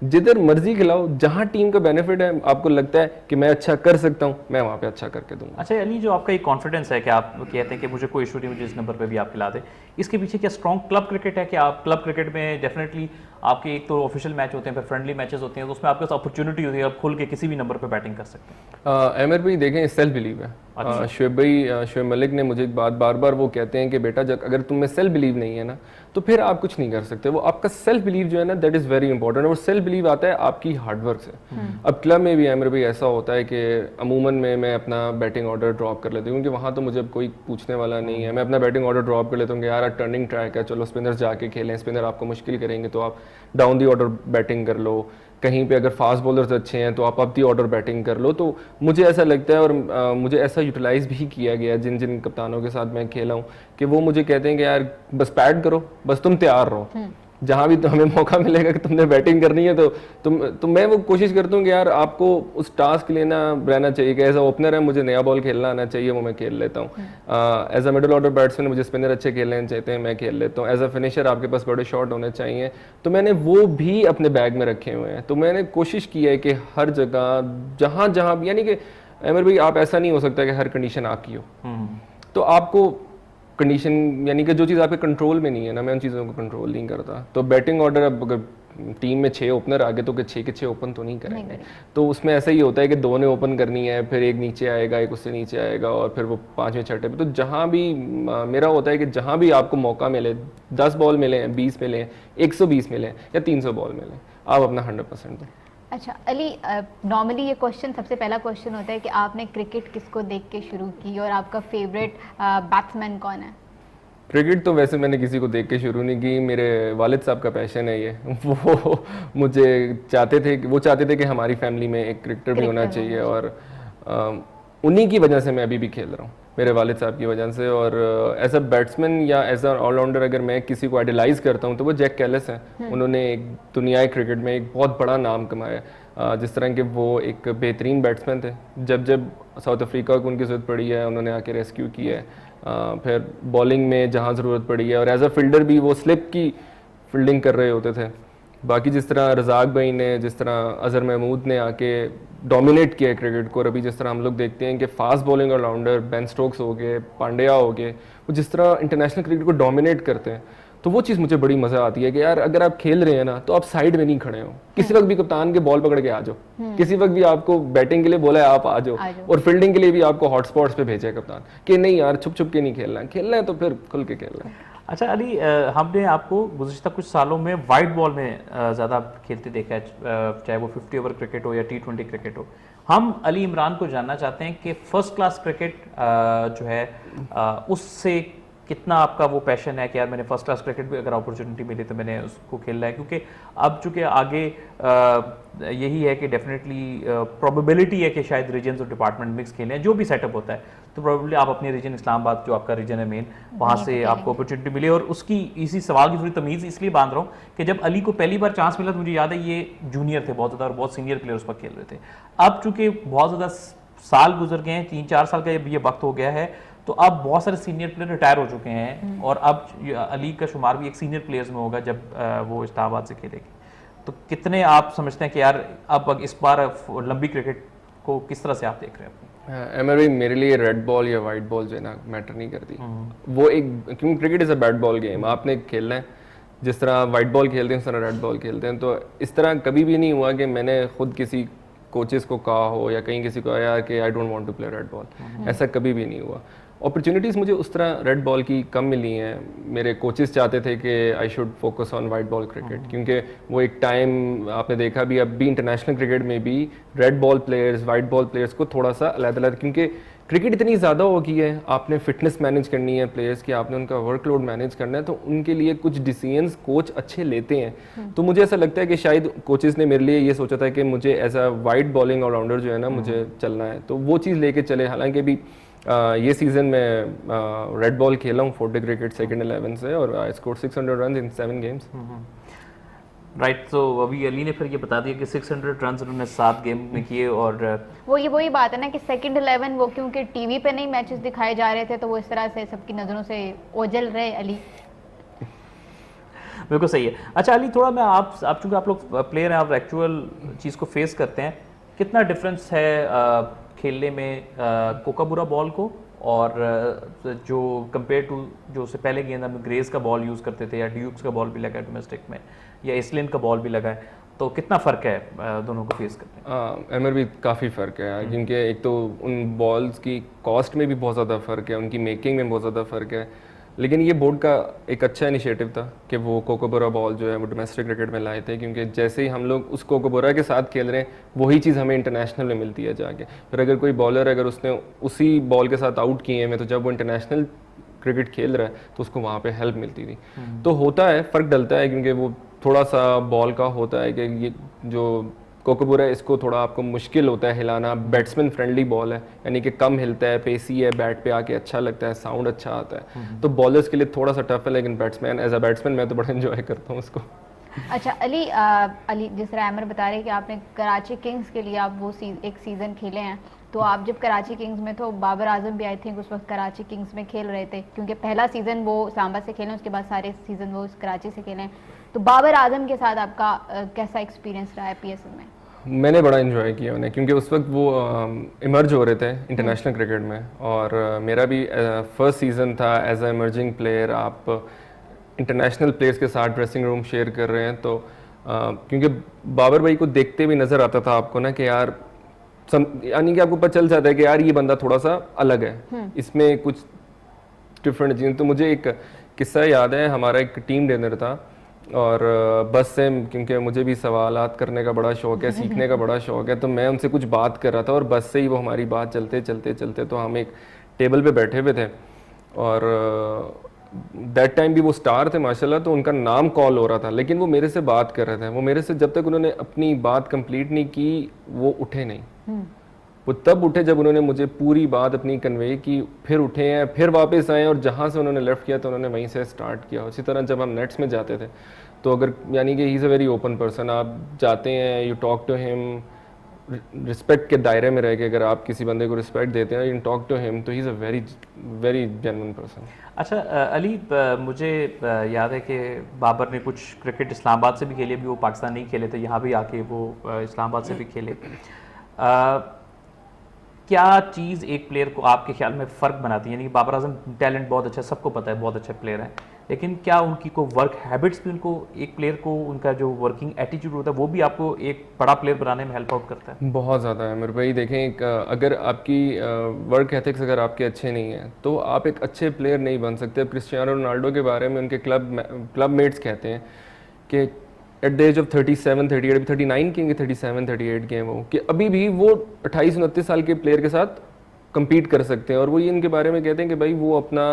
जिधर मर्जी खिलाओ, जहाँ टीम का बेनिफिट है, आपको लगता है कि मैं अच्छा कर सकता हूँ, मैं वहाँ पे अच्छा करके दूंगा। अच्छा अली, जो आपका एक कॉन्फिडेंस है कि आप कहते हैं कि मुझे कोई इशू नहीं, मुझे इस नंबर पे भी आप खिला दे, इसके पीछे क्या स्ट्रॉन्ग क्लब क्रिकेट है कि आप क्लब क्रिकेट में डेफिनेटली आपके एक तो ऑफिशियल मैच होते हैं, फिर फ्रेंडली मैचेस होते हैं, तो उसमें आपके पास अपॉर्चुनिटी होती है, आप खुल के किसी भी नंबर पे बैटिंग कर सकते हैं। एमर भाई देखें, सेल्फ बिलीव है। शुएब मलिक ने मुझे एक बात बार बार वो कहते हैं कि बेटा जब अगर तुम में सेल्फ बिलीव नहीं है ना, तो फिर आप कुछ नहीं कर सकते। वो आपका सेल्फ बिलीव जो है ना, दैट इज़ वेरी इंपॉर्टेंट। और सेल्फ बिलीव आता है आपकी हार्डवर्क से। अब क्लब में भी एमर भाई ऐसा होता है कि अमूमन में मैं अपना बैटिंग ऑर्डर ड्रॉप कर लेती हूँ, क्योंकि वहाँ तो मुझे अब कोई पूछने वाला नहीं है। मैं अपना बैटिंग ऑर्डर ड्रॉप कर लेता हूँ कि यार टर्निंग ट्रैक है, चलो स्पिनर्स जाके खेलें, स्पिनर आपको मुश्किल करेंगे तो आप डाउन दी ऑर्डर बैटिंग कर लो, कहीं पे अगर फास्ट बॉलर्स अच्छे हैं तो आप अप दी ऑर्डर बैटिंग कर लो। तो मुझे ऐसा लगता है, और मुझे ऐसा यूटिलाइज भी किया गया जिन जिन कप्तानों के साथ मैं खेला हूँ, कि वो मुझे कहते हैं कि यार बस बैट करो, बस तुम तैयार रहो, जहाँ भी हमें मौका मिलेगा कि तुमने बैटिंग करनी है तो मैं वो कोशिश करता हूँ कि यार आपको उस टास्क लेना रहना चाहिए कि एज अ ओपनर है मुझे नया बॉल खेलना आना चाहिए, वो मैं खेल लेता हूँ। As a middle order batsman मुझे स्पिनर अच्छे खेलने चाहते हैं, मैं खेल लेता हूँ। एज अ फिनिशर आपके पास बड़े शॉट होने चाहिए, तो मैंने वो भी अपने बैग में रखे हुए हैं। तो मैंने कोशिश की है कि हर जगह जहाँ जहाँ यानी कि अमर भाई आप ऐसा नहीं हो सकता कि हर कंडीशन आपकी हो, तो आपको कंडीशन यानी कि जो चीज़ आपके कंट्रोल में नहीं है ना, मैं उन चीज़ों को कंट्रोल नहीं करता। तो बैटिंग ऑर्डर अब अगर टीम में 6 ओपनर आगे तो 6 के 6 ओपन तो नहीं करेंगे, तो उसमें ऐसा ही होता है कि 2 ने ओपन करनी है, फिर एक नीचे आएगा, एक उससे नीचे आएगा, और फिर वो 5वें 6ठे पे। तो जहाँ भी मेरा होता है कि जहाँ भी आपको मौका मिले, 10 बॉल मिले, 20 मिले, 120 मिले या 300 बॉल मिले, आप अपना 100% दें। अच्छा अली, नॉर्मली ये क्वेश्चन सबसे पहला क्वेश्चन होता है कि आपने क्रिकेट किसको देख के शुरू की और आपका फेवरेट बैट्समैन कौन है? क्रिकेट तो वैसे मैंने किसी को देख के शुरू नहीं की, मेरे वालिद साहब का पैशन है ये। वो मुझे चाहते थे कि हमारी फैमिली में एक क्रिकेटर भी होना चाहिए, और उन्हीं की वजह से मैं अभी भी खेल रहा हूँ, मेरे वालिद साहब की वजह से। और एज अ बैट्समैन या एज अ ऑलराउंडर अगर मैं किसी को आइडलाइज करता हूँ तो वो जैक कैलिस हैं। उन्होंने एक दुनियाई क्रिकेट में एक बहुत बड़ा नाम कमाया, जिस तरह के वो एक बेहतरीन बैट्समैन थे। जब साउथ अफ्रीका को उनकी ज़रूरत पड़ी है उन्होंने आके रेस्क्यू किया है, फिर बॉलिंग में जहाँ ज़रूरत पड़ी है, और एज अ फील्डर भी वो स्लिप की फील्डिंग कर रहे होते थे। बाकी जिस तरह रज़ाक भाई ने, जिस तरह अज़हर महमूद ने आके डोमिनेट किया है क्रिकेट को, और अभी जिस तरह हम लोग देखते हैं कि fast bowling allrounder Ben Stokes हो गए, पांड्या हो गए, वो जिस तरह इंटरनेशनल क्रिकेट को डोमिनेट करते हैं, तो वो चीज़ मुझे बड़ी मज़ा आती है कि यार अगर आप खेल रहे हैं ना तो आप साइड में नहीं खड़े हो, किसी वक्त भी कप्तान के बॉल पकड़ के आ जाओ, किसी वक्त भी आपको बैटिंग के लिए बोला है आप आ जाओ, और फील्डिंग के लिए भी आपको हॉटस्पॉट्स पे भेजा है कप्तान कि नहीं यार छुप छुप के नहीं खेलना है तो फिर खुल के खेलना है। अच्छा अली, हमने आपको गुज़िश्ता कुछ सालों में वाइट बॉल में ज़्यादा खेलते देखा है, चाहे वो 50 ओवर क्रिकेट हो या T20 क्रिकेट हो। हम अली इमरान को जानना चाहते हैं कि फर्स्ट क्लास क्रिकेट जो है उससे कितना आपका वो पैशन है कि यार मैंने फर्स्ट क्लास क्रिकेट भी अगर अपॉर्चुनिटी मिली तो मैंने उसको खेलना है, क्योंकि अब चूंकि आगे यही है कि डेफिनेटली प्रोबेबिलिटी है कि शायद रीजन्स और डिपार्टमेंट मिक्स खेलें, जो भी सेटअप होता है तो प्रोबेबली आप अपने रीजन इस्लामाबाद जो आपका रीजन है मेन, वहाँ से आपको अपॉर्चुनिटी मिले। और उसकी इसी सवाल की थोड़ी तमीज़ इसलिए बांध रहा हूँ कि जब अली को पहली बार चांस मिला तो मुझे याद है ये जूनियर थे बहुत ज़्यादा और बहुत सीनियर प्लेयर उस पर खेल रहे थे। अब चूंकि बहुत ज़्यादा साल गुजर गए हैं, 3-4 साल का ये वक्त हो गया है, तो अब बहुत सारे सीनियर प्लेयर रिटायर हो चुके हैं और अब अली का शुमार भी एक सीनियर प्लेयर्स में होगा जब वो इस्लामाबाद से खेलेगी। तो कितने आप समझते हैं कि यार अब इस बार लंबी क्रिकेट को किस तरह से आप देख रहे हैं? एमर भाई, मेरे लिए रेड बॉल या वाइट बॉल जो है ना मैटर नहीं करती, वो एक, क्योंकि cricket is a bat ball game, आपने खेलना है। जिस तरह वाइट बॉल खेलते हैं उस तरह रेड बॉल खेलते हैं। तो इस तरह कभी भी नहीं हुआ कि मैंने खुद किसी कोचेस को कहा हो या कहीं किसी को आया कि I don't want to play red ball, ऐसा कभी भी नहीं हुआ। अपॉर्चुनिटीज़ मुझे उस तरह रेड बॉल की कम मिली हैं। मेरे कोचेस चाहते थे कि I should focus on white ball cricket, क्योंकि वो एक टाइम आपने देखा भी, अब भी इंटरनेशनल क्रिकेट में भी red ball players white ball players को थोड़ा सा अलग-अलग, क्योंकि क्रिकेट इतनी ज़्यादा हो गई है, आपने फिटनेस मैनेज करनी है प्लेयर्स की, आपने उनका वर्कलोड मैनेज करना है, तो उनके लिए कुछ डिसीजंस कोच अच्छे लेते हैं। तो मुझे ऐसा लगता है कि शायद कोचेस ने मेरे लिए ये सोचा था कि मुझे as a white bowling allrounder जो है ना मुझे चलना है, तो वो चीज़ लेके चले। हालांकि भी ये सीज़न में रेड बॉल खेला हूँ फोर्टी क्रिकेट सेकंड 11 से, और I score 600 run in 7 games. Right, तो अभी अली ने फिर ये बता दिया कि 600 रन उन्होंने 7 गेम में किए। और वही बात है ना कि सेकंड 11 वो क्योंकि टीवी पे नहीं मैचेस दिखाए जा रहे थे तो वो इस तरह से सबकी नज़रों से ओझल रहे अली। बिल्कुल सही है। अच्छा अली, थोड़ा मैं आप चूँकि आप लोग प्लेयर हैं, आप एक्चुअल चीज़ को फेस करते हैं, कितना डिफरेंस है खेलने में कोकाबुरा बॉल को और जो कंपेयर टू जो उससे पहले गेंद हम ग्रेस का बॉल यूज़ करते थे, या ड्यूक्स का बॉल भी लगा है डोमेस्टिक में, या इसलिन का बॉल भी लगा है, तो कितना फ़र्क है दोनों को फेस करने में? एमर भी काफ़ी फ़र्क है, क्योंकि एक तो उन बॉल्स की कॉस्ट में भी बहुत ज़्यादा फ़र्क है, उनकी मेकिंग में बहुत ज़्यादा फ़र्क है। लेकिन ये बोर्ड का एक अच्छा इनिशिएटिव था कि वो कोकोबोरा बॉल जो है वो डोमेस्टिक क्रिकेट में लाए थे, क्योंकि जैसे ही हम लोग उस कोकोबोरा के साथ खेल रहे हैं वही चीज़ हमें इंटरनेशनल में मिलती है जाके। फिर अगर कोई बॉलर अगर उसने उसी बॉल के साथ आउट किए हैं, तो जब वो इंटरनेशनल क्रिकेट खेल रहा है तो उसको वहाँ पे हेल्प मिलती थी। तो होता है, फ़र्क डलता है, क्योंकि वो थोड़ा सा बॉल का होता है कि ये जो कोकोबोरा है इसको थोड़ा आपको मुश्किल होता है हिलाना, बैट्समैन फ्रेंडली बॉल है, यानी कि कम हिलता है, पेसी है, बैट पे आके अच्छा लगता है, साउंड अच्छा आता है, तो बॉलर्स के लिए थोड़ा सा टफ है। लेकिन बैट्समैन, एज अ बैट्समैन मैं तो बड़ा एंजॉय करता हूँ उसको। अच्छा अली, जिस तरह अमर बता रहे हैं कि आपने कराची किंग्स के लिए आप वो एक सीज़न खेले हैं, तो आप जब कराची किंग्स में तो बाबर आजम भी आई थिंक उस वक्त कराची किंग्स में खेल रहे थे, क्योंकि पहला सीज़न वो सांबा से खेले, उसके बाद सारे सीज़न वो कराची से खेले। तो बाबर आजम के साथ आपका कैसा एक्सपीरियंस रहा है PSL में? मैंने बड़ा इन्जॉय किया उन्हें, क्योंकि उस वक्त वो इमर्ज हो रहे थे इंटरनेशनल क्रिकेट में, और मेरा भी फर्स्ट सीज़न था एज अ इमर्जिंग प्लेयर। आप इंटरनेशनल प्लेयर्स के साथ ड्रेसिंग रूम शेयर कर रहे हैं, तो क्योंकि बाबर भाई को देखते भी नज़र आता था आपको ना कि यार यानी कि आपको पता चल जाता है कि यार ये बंदा थोड़ा सा अलग है, इसमें कुछ डिफरेंट चीज़। तो मुझे एक किस्सा याद है, हमारा एक टीम डिनर था, और बस से, क्योंकि मुझे भी सवालात करने का बड़ा शौक है, सीखने का बड़ा शौक है, तो मैं उनसे कुछ बात कर रहा था, और बस से ही वो हमारी बात चलते चलते चलते तो हम एक टेबल पे बैठे हुए थे, और दैट टाइम भी वो स्टार थे माशाल्लाह, तो उनका नाम कॉल हो रहा था, लेकिन वो मेरे से बात कर रहे थे। वो मेरे से जब तक उन्होंने अपनी बात कंप्लीट नहीं की वो उठे नहीं। वो तब उठे जब उन्होंने मुझे पूरी बात अपनी कन्वे की, फिर उठे हैं, फिर वापस आए, और जहाँ से उन्होंने लेफ्ट किया तो उन्होंने वहीं से स्टार्ट किया। उसी तरह जब हम नेट्स में जाते थे तो अगर यानी कि he is a very open person, आप जाते हैं, you talk to him, respect के दायरे में रह के अगर आप किसी बंदे को रिस्पेक्ट देते हैं, यू टॉक टू हिम, तो ही is a very very genuine person. अच्छा अली, मुझे याद है कि बाबर ने कुछ क्रिकेट इस्लामाबाद से भी खेले, भी वो पाकिस्तान नहीं खेले थे, यहाँ भी आके वो इस्लामाबाद से भी खेले। क्या चीज़ एक प्लेयर को आपके ख्याल में फ़र्क बनाती है? यानी कि बाबर आजम टैलेंट बहुत अच्छा, सबको पता है बहुत अच्छे प्लेयर हैं, लेकिन क्या उनकी को वर्क हैबिट्स भी उनको, एक प्लेयर को उनका जो वर्किंग एटीट्यूड होता है वो भी आपको एक बड़ा प्लेयर बनाने में हेल्प आउट करता है? बहुत ज़्यादा है मेरे भाई। देखें, अगर आपकी वर्क एथिक्स अगर आपके अच्छे नहीं हैं तो आप एक अच्छे प्लेयर नहीं बन सकते। अब क्रिस्टियानो रोनाल्डो के बारे में उनके क्लब मेट्स कहते हैं कि एट द एज ऑफ 37, 38, अभी 39 के 37, 38 के हैं वो, कि अभी भी वो 28-29 साल के प्लेयर के साथ compete कर सकते हैं। और वो ये इनके बारे में कहते हैं कि भाई वो अपना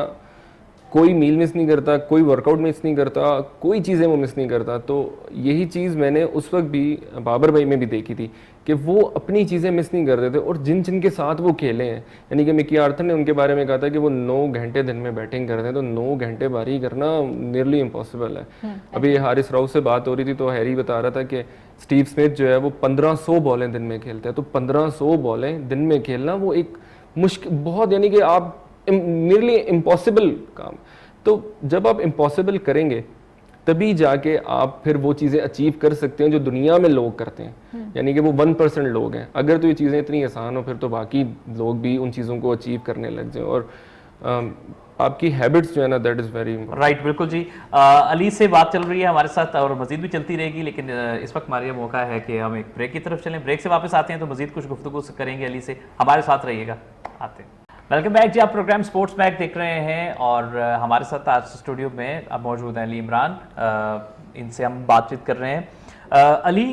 कोई मील मिस नहीं करता, कोई वर्कआउट मिस नहीं करता, कोई चीज़ें वो मिस नहीं करता। तो यही चीज़ मैंने उस वक्त भी बाबर भाई में भी देखी थी कि वो अपनी चीज़ें मिस नहीं करते थे, और जिन जिन के साथ वो खेले हैं, यानी कि मिकी आर्थर ने उनके बारे में कहा था कि वो 9 घंटे दिन में बैटिंग करते हैं, तो 9 घंटे बारी करना नियरली इम्पॉसिबल है। अभी हारिस राव से बात हो रही थी तो हैरी बता रहा था कि स्टीव स्मिथ जो है वो 1500 बॉलें दिन में खेलते हैं, तो 1500 बॉलें दिन में खेलना वो एक मुश्किल बहुत, यानी कि आप नियरली इम्पॉसिबल काम। तो जब आप इम्पॉसिबल करेंगे तभी जाके आप फिर वो चीज़ें अचीव कर सकते हैं जो दुनिया में लोग करते हैं, यानी कि वो 1% लोग हैं। अगर तो ये चीज़ें इतनी आसान हो फिर तो बाकी लोग भी उन चीज़ों को अचीव करने लग जाए। और आपकी हैबिट्स जो है ना, that is very important. Right, बिल्कुल जी। अली से बात चल रही है हमारे साथ और मजीद भी चलती रहेगी, लेकिन इस वक्त हमारे मौका है कि हम एक ब्रेक की तरफ चलें। ब्रेक से वापस आते हैं तो मजीद कुछ गुफ्तगू करेंगे अली से, हमारे साथ रहिएगा। आते हैं। वेलकम बैक जी, आप प्रोग्राम स्पोर्ट्स बैक देख रहे हैं और हमारे साथ आज स्टूडियो में अब मौजूद हैं अली इमरान। इनसे हम बातचीत कर रहे हैं। अली,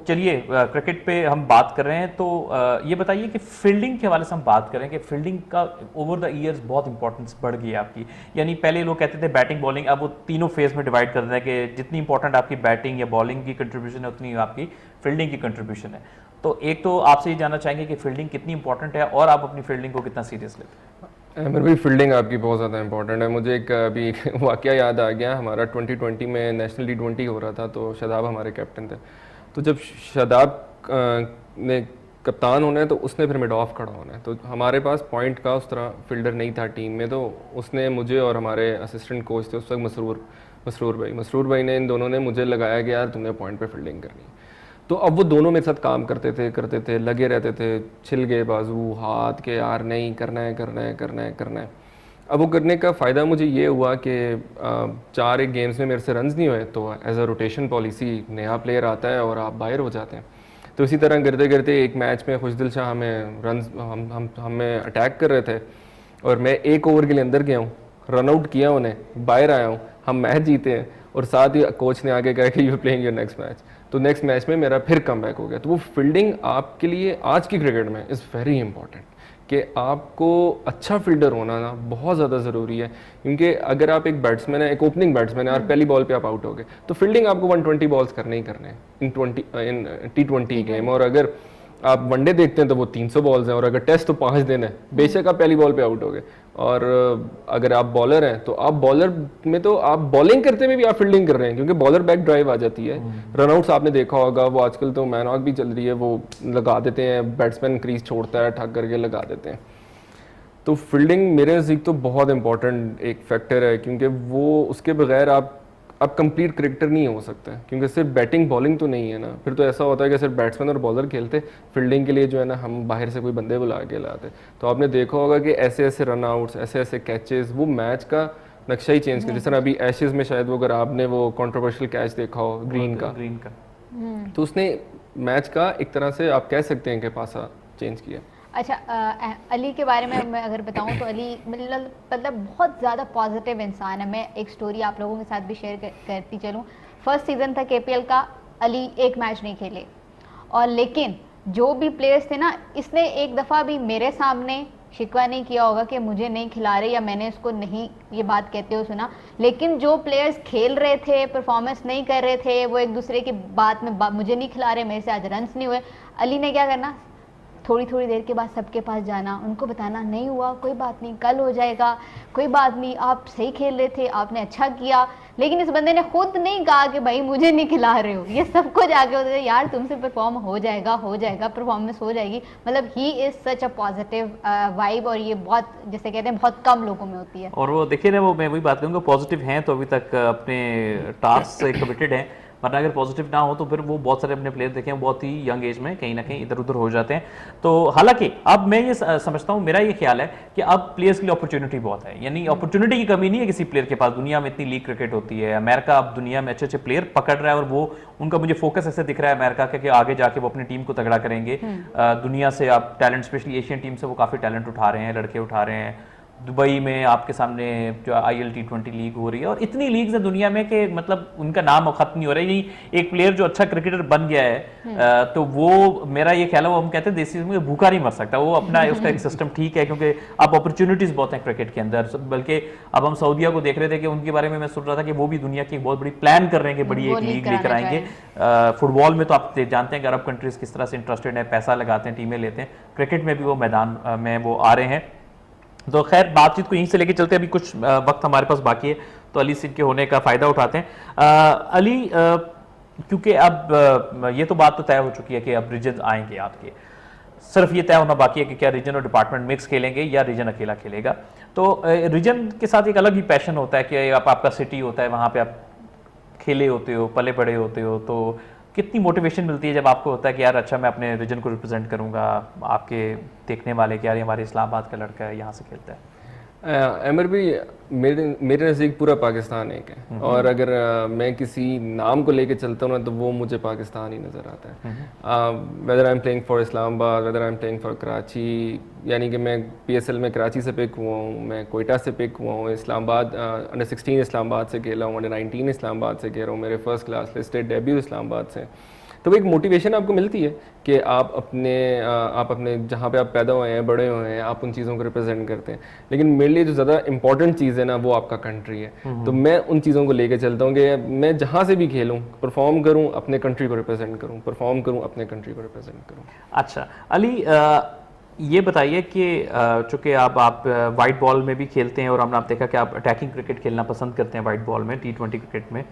चलिए क्रिकेट पे हम बात कर रहे हैं, तो ये बताइए कि फील्डिंग के हवाले से हम बात करें कि फील्डिंग का ओवर द ईयर्स बहुत इंपॉर्टेंस बढ़ गई है आपकी। यानी पहले लोग कहते थे बैटिंग बॉलिंग, अब वो तीनों फेज में डिवाइड कर दें कि जितनी इंपॉर्टेंट आपकी बैटिंग या बॉलिंग की कंट्रीब्यूशन है उतनी आपकी फील्डिंग की कंट्रीब्यूशन है। तो एक तो आपसे ये जानना चाहेंगे कि फील्डिंग कितनी इंपॉर्टेंट है और आप अपनी फील्डिंग को कितना सीरियस लेते हैं? मेरे भाई फील्डिंग आपकी बहुत ज़्यादा इंपॉर्टेंट है। मुझे एक अभी वाकया याद आ गया, हमारा 2020 में नेशनल T20 हो रहा था, तो शादाब हमारे कैप्टन थे। तो जब शादाब ने कप्तान होना है तो उसने फिर मिड ऑफ खड़ा होना है, तो हमारे पास पॉइंट का उस तरह फील्डर नहीं था टीम में, तो उसने मुझे और हमारे असिस्टेंट कोच थे उस वक्त मसरूर भाई ने, इन दोनों ने मुझे लगाया कि यार तुमने पॉइंट पे फील्डिंग करनी है। तो अब वो दोनों मेरे साथ काम करते थे, लगे रहते थे, छिल गए बाजू हाथ के, यार नहीं करना है। अब वो करने का फ़ायदा मुझे ये हुआ कि 4 एक गेम्स में मेरे से रन्स नहीं हुए, तो एज अ रोटेशन पॉलिसी नया प्लेयर आता है और आप बाहर हो जाते हैं। तो इसी तरह करते एक मैच में खुशदिल शाह हमें रन्स हमें अटैक कर रहे थे और मैं 1 ओवर के लिए अंदर गया हूँ, रन आउट किया उन्हें, बाहर आया हूँ, हम मैच जीते हैं और साथ ही कोच ने आगे कहा कि you playing your next match. तो नेक्स्ट मैच में मेरा फिर कम बैक हो गया। तो वो फील्डिंग आपके लिए आज की क्रिकेट में इज़ वेरी इंपॉर्टेंट, कि आपको अच्छा फील्डर होना ना बहुत ज़्यादा ज़रूरी है, क्योंकि अगर आप एक बैट्समैन है, एक ओपनिंग बैट्समैन है और पहली बॉल पे आप आउट हो गए, तो फील्डिंग आपको 120 बॉल्स करने ही करने हैं इन T20 गेम। और अगर आप वनडे देखते हैं तो वो 300 बॉल्स हैं, और अगर टेस्ट तो 5 दिन है, बेशक आप पहली बॉल पे आउट हो गए। और अगर आप बॉलर हैं तो आप बॉलर में तो आप बॉलिंग करते हुए भी आप फील्डिंग कर रहे हैं, क्योंकि बॉलर बैक ड्राइव आ जाती है। रनआउट्स आपने देखा होगा, वो आजकल तो मैन वॉक भी चल रही है, वो लगा देते हैं, बैट्समैन क्रीज छोड़ता है, ठग करके लगा देते हैं। तो फील्डिंग मेरे नज़दीक तो बहुत इंपॉर्टेंट एक फैक्टर है, क्योंकि वो उसके बगैर आप कंप्लीट क्रिकेटर नहीं हो सकते, क्योंकि सिर्फ बैटिंग बॉलिंग तो नहीं है ना। फिर तो ऐसा होता है कि सिर्फ बैट्समैन और बॉलर खेलते, फील्डिंग के लिए जो है ना हम बाहर से कोई बंदे बुला के लाते। तो आपने देखा होगा कि ऐसे ऐसे रन आउट्स, ऐसे ऐसे कैचेस, वो मैच का नक्शा ही चेंज कर। जिस तरह अभी एशेज में शायद वो, अगर आपने वो कंट्रोवर्शियल कैच देखा हो ग्रीन का, तो उसने मैच का एक तरह से आप कह सकते हैं कि पासा चेंज किया। अच्छा, अली के बारे में मैं अगर बताऊं तो अली मतलब बहुत ज़्यादा पॉजिटिव इंसान है। मैं एक स्टोरी आप लोगों के साथ भी शेयर करती चलूं। फर्स्ट सीज़न था KPL का, अली एक मैच नहीं खेले, और लेकिन जो भी प्लेयर्स थे ना, इसने एक दफ़ा भी मेरे सामने शिकवा नहीं किया होगा कि मुझे नहीं खिला रहे या मैंने उसको नहीं ये बात कहते हुए सुना। लेकिन जो प्लेयर्स खेल रहे थे, परफॉर्मेंस नहीं कर रहे थे, वो एक दूसरे की बात में मुझे नहीं खिला रहे, मेरे से आज रन्स नहीं हुए, अली ने क्या करना, थोड़ी थोड़ी देर के बाद सबके पास जाना, उनको बताना नहीं हुआ कोई बात नहीं, कल हो जाएगा, कोई बात नहीं, आप सही खेल रहे थे, आपने अच्छा किया। लेकिन इस बंदे ने खुद नहीं कहा कि भाई मुझे नहीं खिला रहे हो, ये सबको जाके होते थे यार तुमसे परफॉर्म हो जाएगा, परफॉर्मेंस हो जाएगी। मतलब he is such a positive vibe, और ये बहुत जैसे कहते हैं बहुत कम लोगों में होती है। और वो देखिए ना, वो मैं वही बात करूँगा, पॉजिटिव हैं तो अभी तक अपने टास्क से कमिटेड हैं, वरना अगर पॉजिटिव ना हो तो फिर वो बहुत सारे अपने प्लेयर देखे हैं बहुत ही यंग एज में कहीं ना कहीं इधर उधर हो जाते हैं। तो हालांकि अब मैं ये समझता हूँ, मेरा ये ख्याल है कि अब प्लेयर्स के लिए अपॉर्चुनिटी बहुत है, यानी अपॉर्चुनिटी की कमी नहीं है किसी प्लेयर के पास। दुनिया में इतनी लीग क्रिकेट होती है, अमेरिका अब दुनिया में अच्छे अच्छे प्लेयर पकड़ रहा है, और वो उनका मुझे फोकस ऐसे दिख रहा है अमेरिका का कि आगे जाके वो अपनी टीम को तगड़ा करेंगे। दुनिया से आप टैलेंट, स्पेशली एशियन टीम से वो काफ़ी टैलेंट उठा रहे हैं, लड़के उठा रहे हैं। दुबई में आपके सामने जो IL T20 लीग हो रही है, और इतनी लीग्स हैं दुनिया में कि मतलब उनका नाम अब खत्म नहीं हो रहा है। यही एक प्लेयर जो अच्छा क्रिकेटर बन गया है तो वो, मेरा ये ख्याल है, वो हम कहते हैं देसी में भूखा नहीं मर सकता, वो अपना उसका एक सिस्टम ठीक है, क्योंकि अब अपॉर्चुनिटीज बहुत हैं क्रिकेट के अंदर। बल्कि अब हम सऊदीया को देख रहे थे कि उनके बारे में मैं सुन रहा था कि वो भी दुनिया की एक बहुत बड़ी प्लान कर रहे हैं कि बड़ी एक लीग लेकर आएंगे। फुटबॉल में तो आप जानते हैं कि अरब कंट्रीज किस तरह से इंटरेस्टेड है, पैसा लगाते हैं, टीमें लेते हैं। क्रिकेट में भी वो मैदान में वो आ रहे हैं। तो खैर बातचीत को यहीं से लेके चलते हैं, अभी कुछ वक्त हमारे पास बाकी है, तो अली सिंह के होने का फ़ायदा उठाते हैं। अली, क्योंकि अब ये तो बात तो तय हो चुकी है कि अब रीजन आएंगे आपके, सिर्फ ये तय होना बाकी है कि क्या रीजन और डिपार्टमेंट मिक्स खेलेंगे या रीजन अकेला खेलेगा। तो रीजन के साथ एक अलग ही पैशन होता है कि आपका सिटी होता है, वहाँ पर आप खेले होते हो, पले बड़े होते हो, तो कितनी मोटिवेशन मिलती है जब आपको होता है कि यार अच्छा मैं अपने रीजन को रिप्रेजेंट करूंगा, आपके देखने वाले कि यार हमारे इस्लामाबाद का लड़का है, यहाँ से खेलता है। अमर भी, मेरे नज़दीक पूरा पाकिस्तान एक है, और अगर मैं किसी नाम को लेके चलता हूँ ना तो वो मुझे पाकिस्तान ही नज़र आता है। Whether I am playing for Islamabad, whether I am playing for Karachi, यानी कि मैं PSL में कराची से पिक हुआ हूँ, मैं कोयटा से पिक हुआ हूँ, इस्लामाबाद अंडर 16 इस्लामाबाद से खेला हूँ, अंडर 19 इस्लामाबाद से खेल रहा हूँ, मेरे first class listed debut Islamabad से। तो एक मोटिवेशन आपको मिलती है कि आप अपने जहाँ पे आप पैदा हुए हैं, बड़े हुए हैं, आप उन चीज़ों को रिप्रेजेंट करते हैं। लेकिन मेरे लिए जो ज़्यादा इंपॉर्टेंट चीज़ है ना, वो आपका कंट्री है। तो मैं उन चीज़ों को लेके चलता हूँ कि मैं जहाँ से भी खेलूँ, परफॉर्म करूँ, अपने कंट्री को रिप्रेजेंट करूँ, परफॉर्म करूँ, अपने कंट्री को रिप्रेजेंट करूँ। अच्छा अली, ये बताइए कि चूँकि आप वाइट बॉल में भी खेलते हैं, और हमने आप देखा कि आप अटैकिंग क्रिकेट खेलना पसंद करते हैं वाइट बॉल में, T20 क्रिकेट में,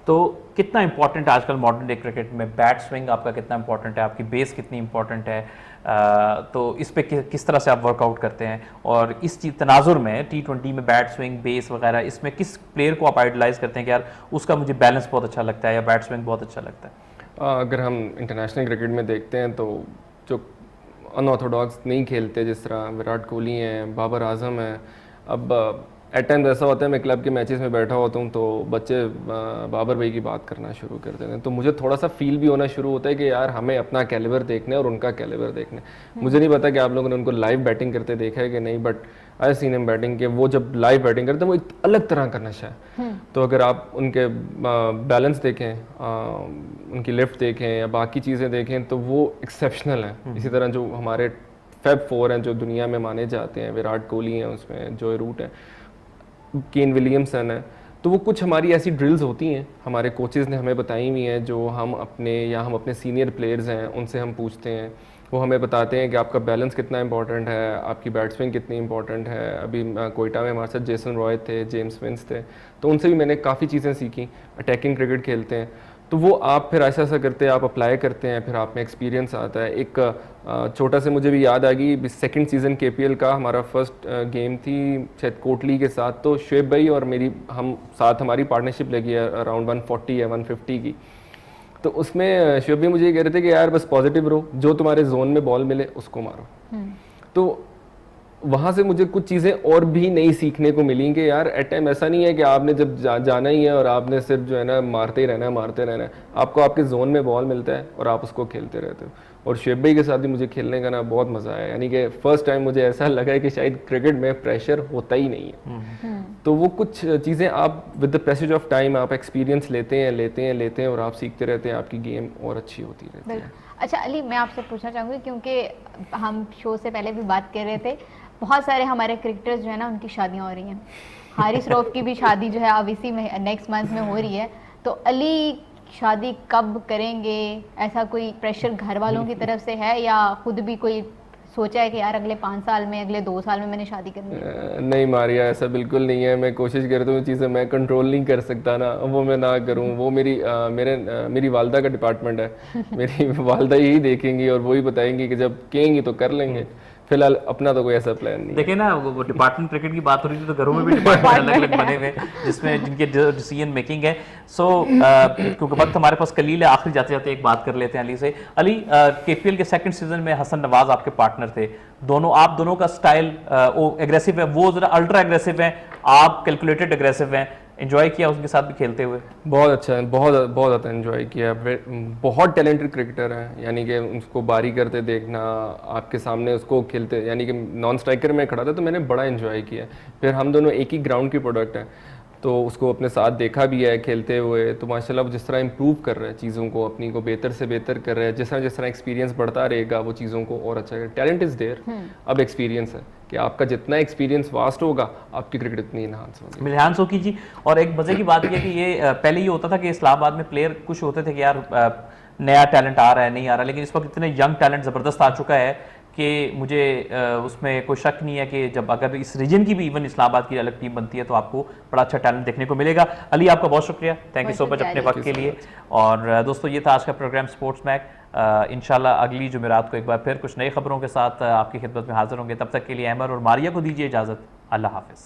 तो कितना इंपॉर्टेंट है आजकल मॉडर्न डे क्रिकेट में बैट स्विंग आपका कितना इंपॉर्टेंट है, आपकी बेस कितनी इंपॉर्टेंट है, तो इस पे किस तरह से आप वर्कआउट करते हैं, और इस चीज तनाजुर में T20 में बैट स्विंग, बेस वगैरह, इसमें किस प्लेयर को आप आइडलाइज करते हैं कि यार उसका मुझे बैलेंस बहुत अच्छा लगता है या बैट स्विंग बहुत अच्छा लगता है? अगर हम इंटरनेशनल क्रिकेट में देखते हैं तो जो अनऑर्थोडॉक्स नहीं खेलते, जिस तरह विराट कोहली हैं, बाबर आजम हैं, अब एट टाइम ऐसा होता है मैं क्लब के मैचेस में बैठा होता हूँ तो बच्चे बाबर भाई की बात करना शुरू कर देते हैं, तो मुझे थोड़ा सा फील भी होना शुरू होता है कि यार हमें अपना कैलिबर देखना है और उनका कैलिबर देखना है। मुझे नहीं पता कि आप लोगों ने उनको लाइव बैटिंग करते देखा है कि नहीं, but I seen him batting के वो जब लाइव बैटिंग करते हैं वो एक अलग तरह का नशा है। तो अगर आप उनके बैलेंस देखें, उनकी लिफ्ट देखें या बाकी चीज़ें देखें तो वो एक्सेप्शनल है। इसी तरह जो हमारे फैब 4 हैं जो दुनिया में माने जाते हैं, विराट कोहली हैं उसमें, जॉय रूट है, केन विलियमसन है, तो वो कुछ हमारी ऐसी ड्रिल्स होती हैं हमारे कोचेज़ ने हमें बताई हुई हैं जो हम अपने सीनियर प्लेयर्स हैं उनसे हम पूछते हैं, वो हमें बताते हैं कि आपका बैलेंस कितना इंपॉर्टेंट है, आपकी बैट स्विंग कितनी इंपॉर्टेंट है। अभी कोयटा में हमारे साथ जेसन रॉय थे, जेम्स विंस थे, तो उनसे भी मैंने काफ़ी चीज़ें सीखी। अटैकिंग क्रिकेट खेलते हैं तो वो आप फिर ऐसा ऐसा करते हैं, आप अप्लाई करते हैं, फिर आप में एक्सपीरियंस आता है। एक छोटा से मुझे भी याद आ गई, सेकंड सीज़न KPL का हमारा फर्स्ट गेम थी शायद कोटली के साथ, तो शुएब भाई और हम साथ हमारी पार्टनरशिप लगी है अराउंड 140 या 150 की। तो उसमें शुएब भाई मुझे ये कह रहे थे कि यार बस पॉजिटिव रहो, जो तुम्हारे जोन में बॉल मिले उसको मारो। तो वहाँ से मुझे कुछ चीज़ें और भी नई सीखने को मिली कि यार एट टाइम ऐसा नहीं है कि आपने जब जाना ही है और आपने सिर्फ जो है ना मारते ही रहना है, आपको आपके जोन में बॉल मिलता है और आप उसको खेलते रहते हो। और शुएब भाई के साथ भी मुझे खेलने का ना बहुत मज़ा आया, यानी कि फ़र्स्ट टाइम मुझे ऐसा लगा है कि शायद क्रिकेट में प्रेशर होता ही नहीं है। तो वो कुछ चीज़ें आप with the passage of time आप एक्सपीरियंस लेते हैं और आप सीखते रहते हैं, आपकी गेम और अच्छी होती रहती है। अच्छा अली, मैं आपसे पूछना चाहूँगी, क्योंकि हम शो से पहले भी बात कर रहे थे, बहुत सारे हमारे क्रिकेटर्स जो है ना उनकी शादियाँ हो रही हैं। हारिस रऊफ की भी शादी जो है अब इसी में नेक्स्ट मंथ में हो रही है, तो अली शादी कब करेंगे? ऐसा कोई प्रेशर घर वालों की तरफ से है या खुद भी कोई सोचा है कि यार अगले 5 साल में, अगले 2 साल में मैंने शादी करनी है? नहीं मारिया, ऐसा बिल्कुल नहीं है। मैं कोशिश करता हूँ चीज़ें मैं कंट्रोल नहीं कर सकता ना, वो मैं ना करूँ। वो मेरी वालदा का डिपार्टमेंट है। मेरी वालदा यही देखेंगी और वही बताएंगी कि जब कहेंगी तो कर लेंगे। फिलहाल अपना तो कोई ऐसा प्लान नहीं। देखिए ना, वो डिपार्टमेंट क्रिकेट की बात हो रही थी तो घरों में भी डिपार्टमेंट अलग अलग बने हुए जिसमें जिनके डिसीजन मेकिंग है। सो क्योंकि वक्त हमारे पास कलील है, आखिरी जाते जाते एक बात कर लेते हैं अली से। अली, केपीएल के सेकंड सीजन में हसन नवाज आपके पार्टनर थे, आप दोनों का स्टाइल वो एग्रेसिव है, वो जरा अल्ट्रा एग्रेसिव है, आप कैलकुलेटेड एग्रेसिव हैं। एंजॉय किया उसके साथ भी खेलते हुए? बहुत अच्छा है, बहुत ज़्यादा एंजॉय किया। बहुत टैलेंटेड क्रिकेटर है, यानी कि उसको बारी करते देखना, आपके सामने उसको खेलते, यानी कि नॉन स्ट्राइकर में खड़ा था तो मैंने बड़ा एंजॉय किया। फिर हम दोनों एक ही ग्राउंड की प्रोडक्ट हैं, तो उसको अपने साथ देखा भी है खेलते हुए। तो माशाल्लाह वो जिस तरह इम्प्रूव कर रहा है चीज़ों को, अपनी को बेहतर से बेहतर कर रहा है, जिस तरह एक्सपीरियंस बढ़ता रहेगा वो चीज़ों को और अच्छा करेगा। टैलेंट इज़ देयर, अब एक्सपीरियंस है कि आपका जितना एक्सपीरियंस वास्ट होगा आपकी क्रिकेट इतनी इन्हांस होगी। इन्हांस होगी जी। और एक मज़े की बात यह कि ये पहले ये होता था कि इस्लामाबाद में प्लेयर कुछ होते थे कि यार नया टैलेंट आ रहा है, नहीं आ रहा, लेकिन इस वक्त इतने यंग टैलेंट ज़बरदस्त आ चुका है कि मुझे उसमें कोई शक नहीं है कि जब अगर इस रीजन की भी इवन इस्लामाबाद की अलग टीम बनती है तो आपको बड़ा अच्छा टैलेंट देखने को मिलेगा। अली, आपका बहुत शुक्रिया, थैंक यू सो मच अपने वक्त के लिए। और दोस्तों, ये था आज का प्रोग्राम स्पोर्ट्स मैक। इंशाल्लाह अगली जुमेरात को एक बार फिर कुछ नई खबरों के साथ आपकी खिदमत में हाजिर होंगे। तब तक के लिए अहमर और मारिया को दीजिए इजाज़त। अल्लाह हाफिज़।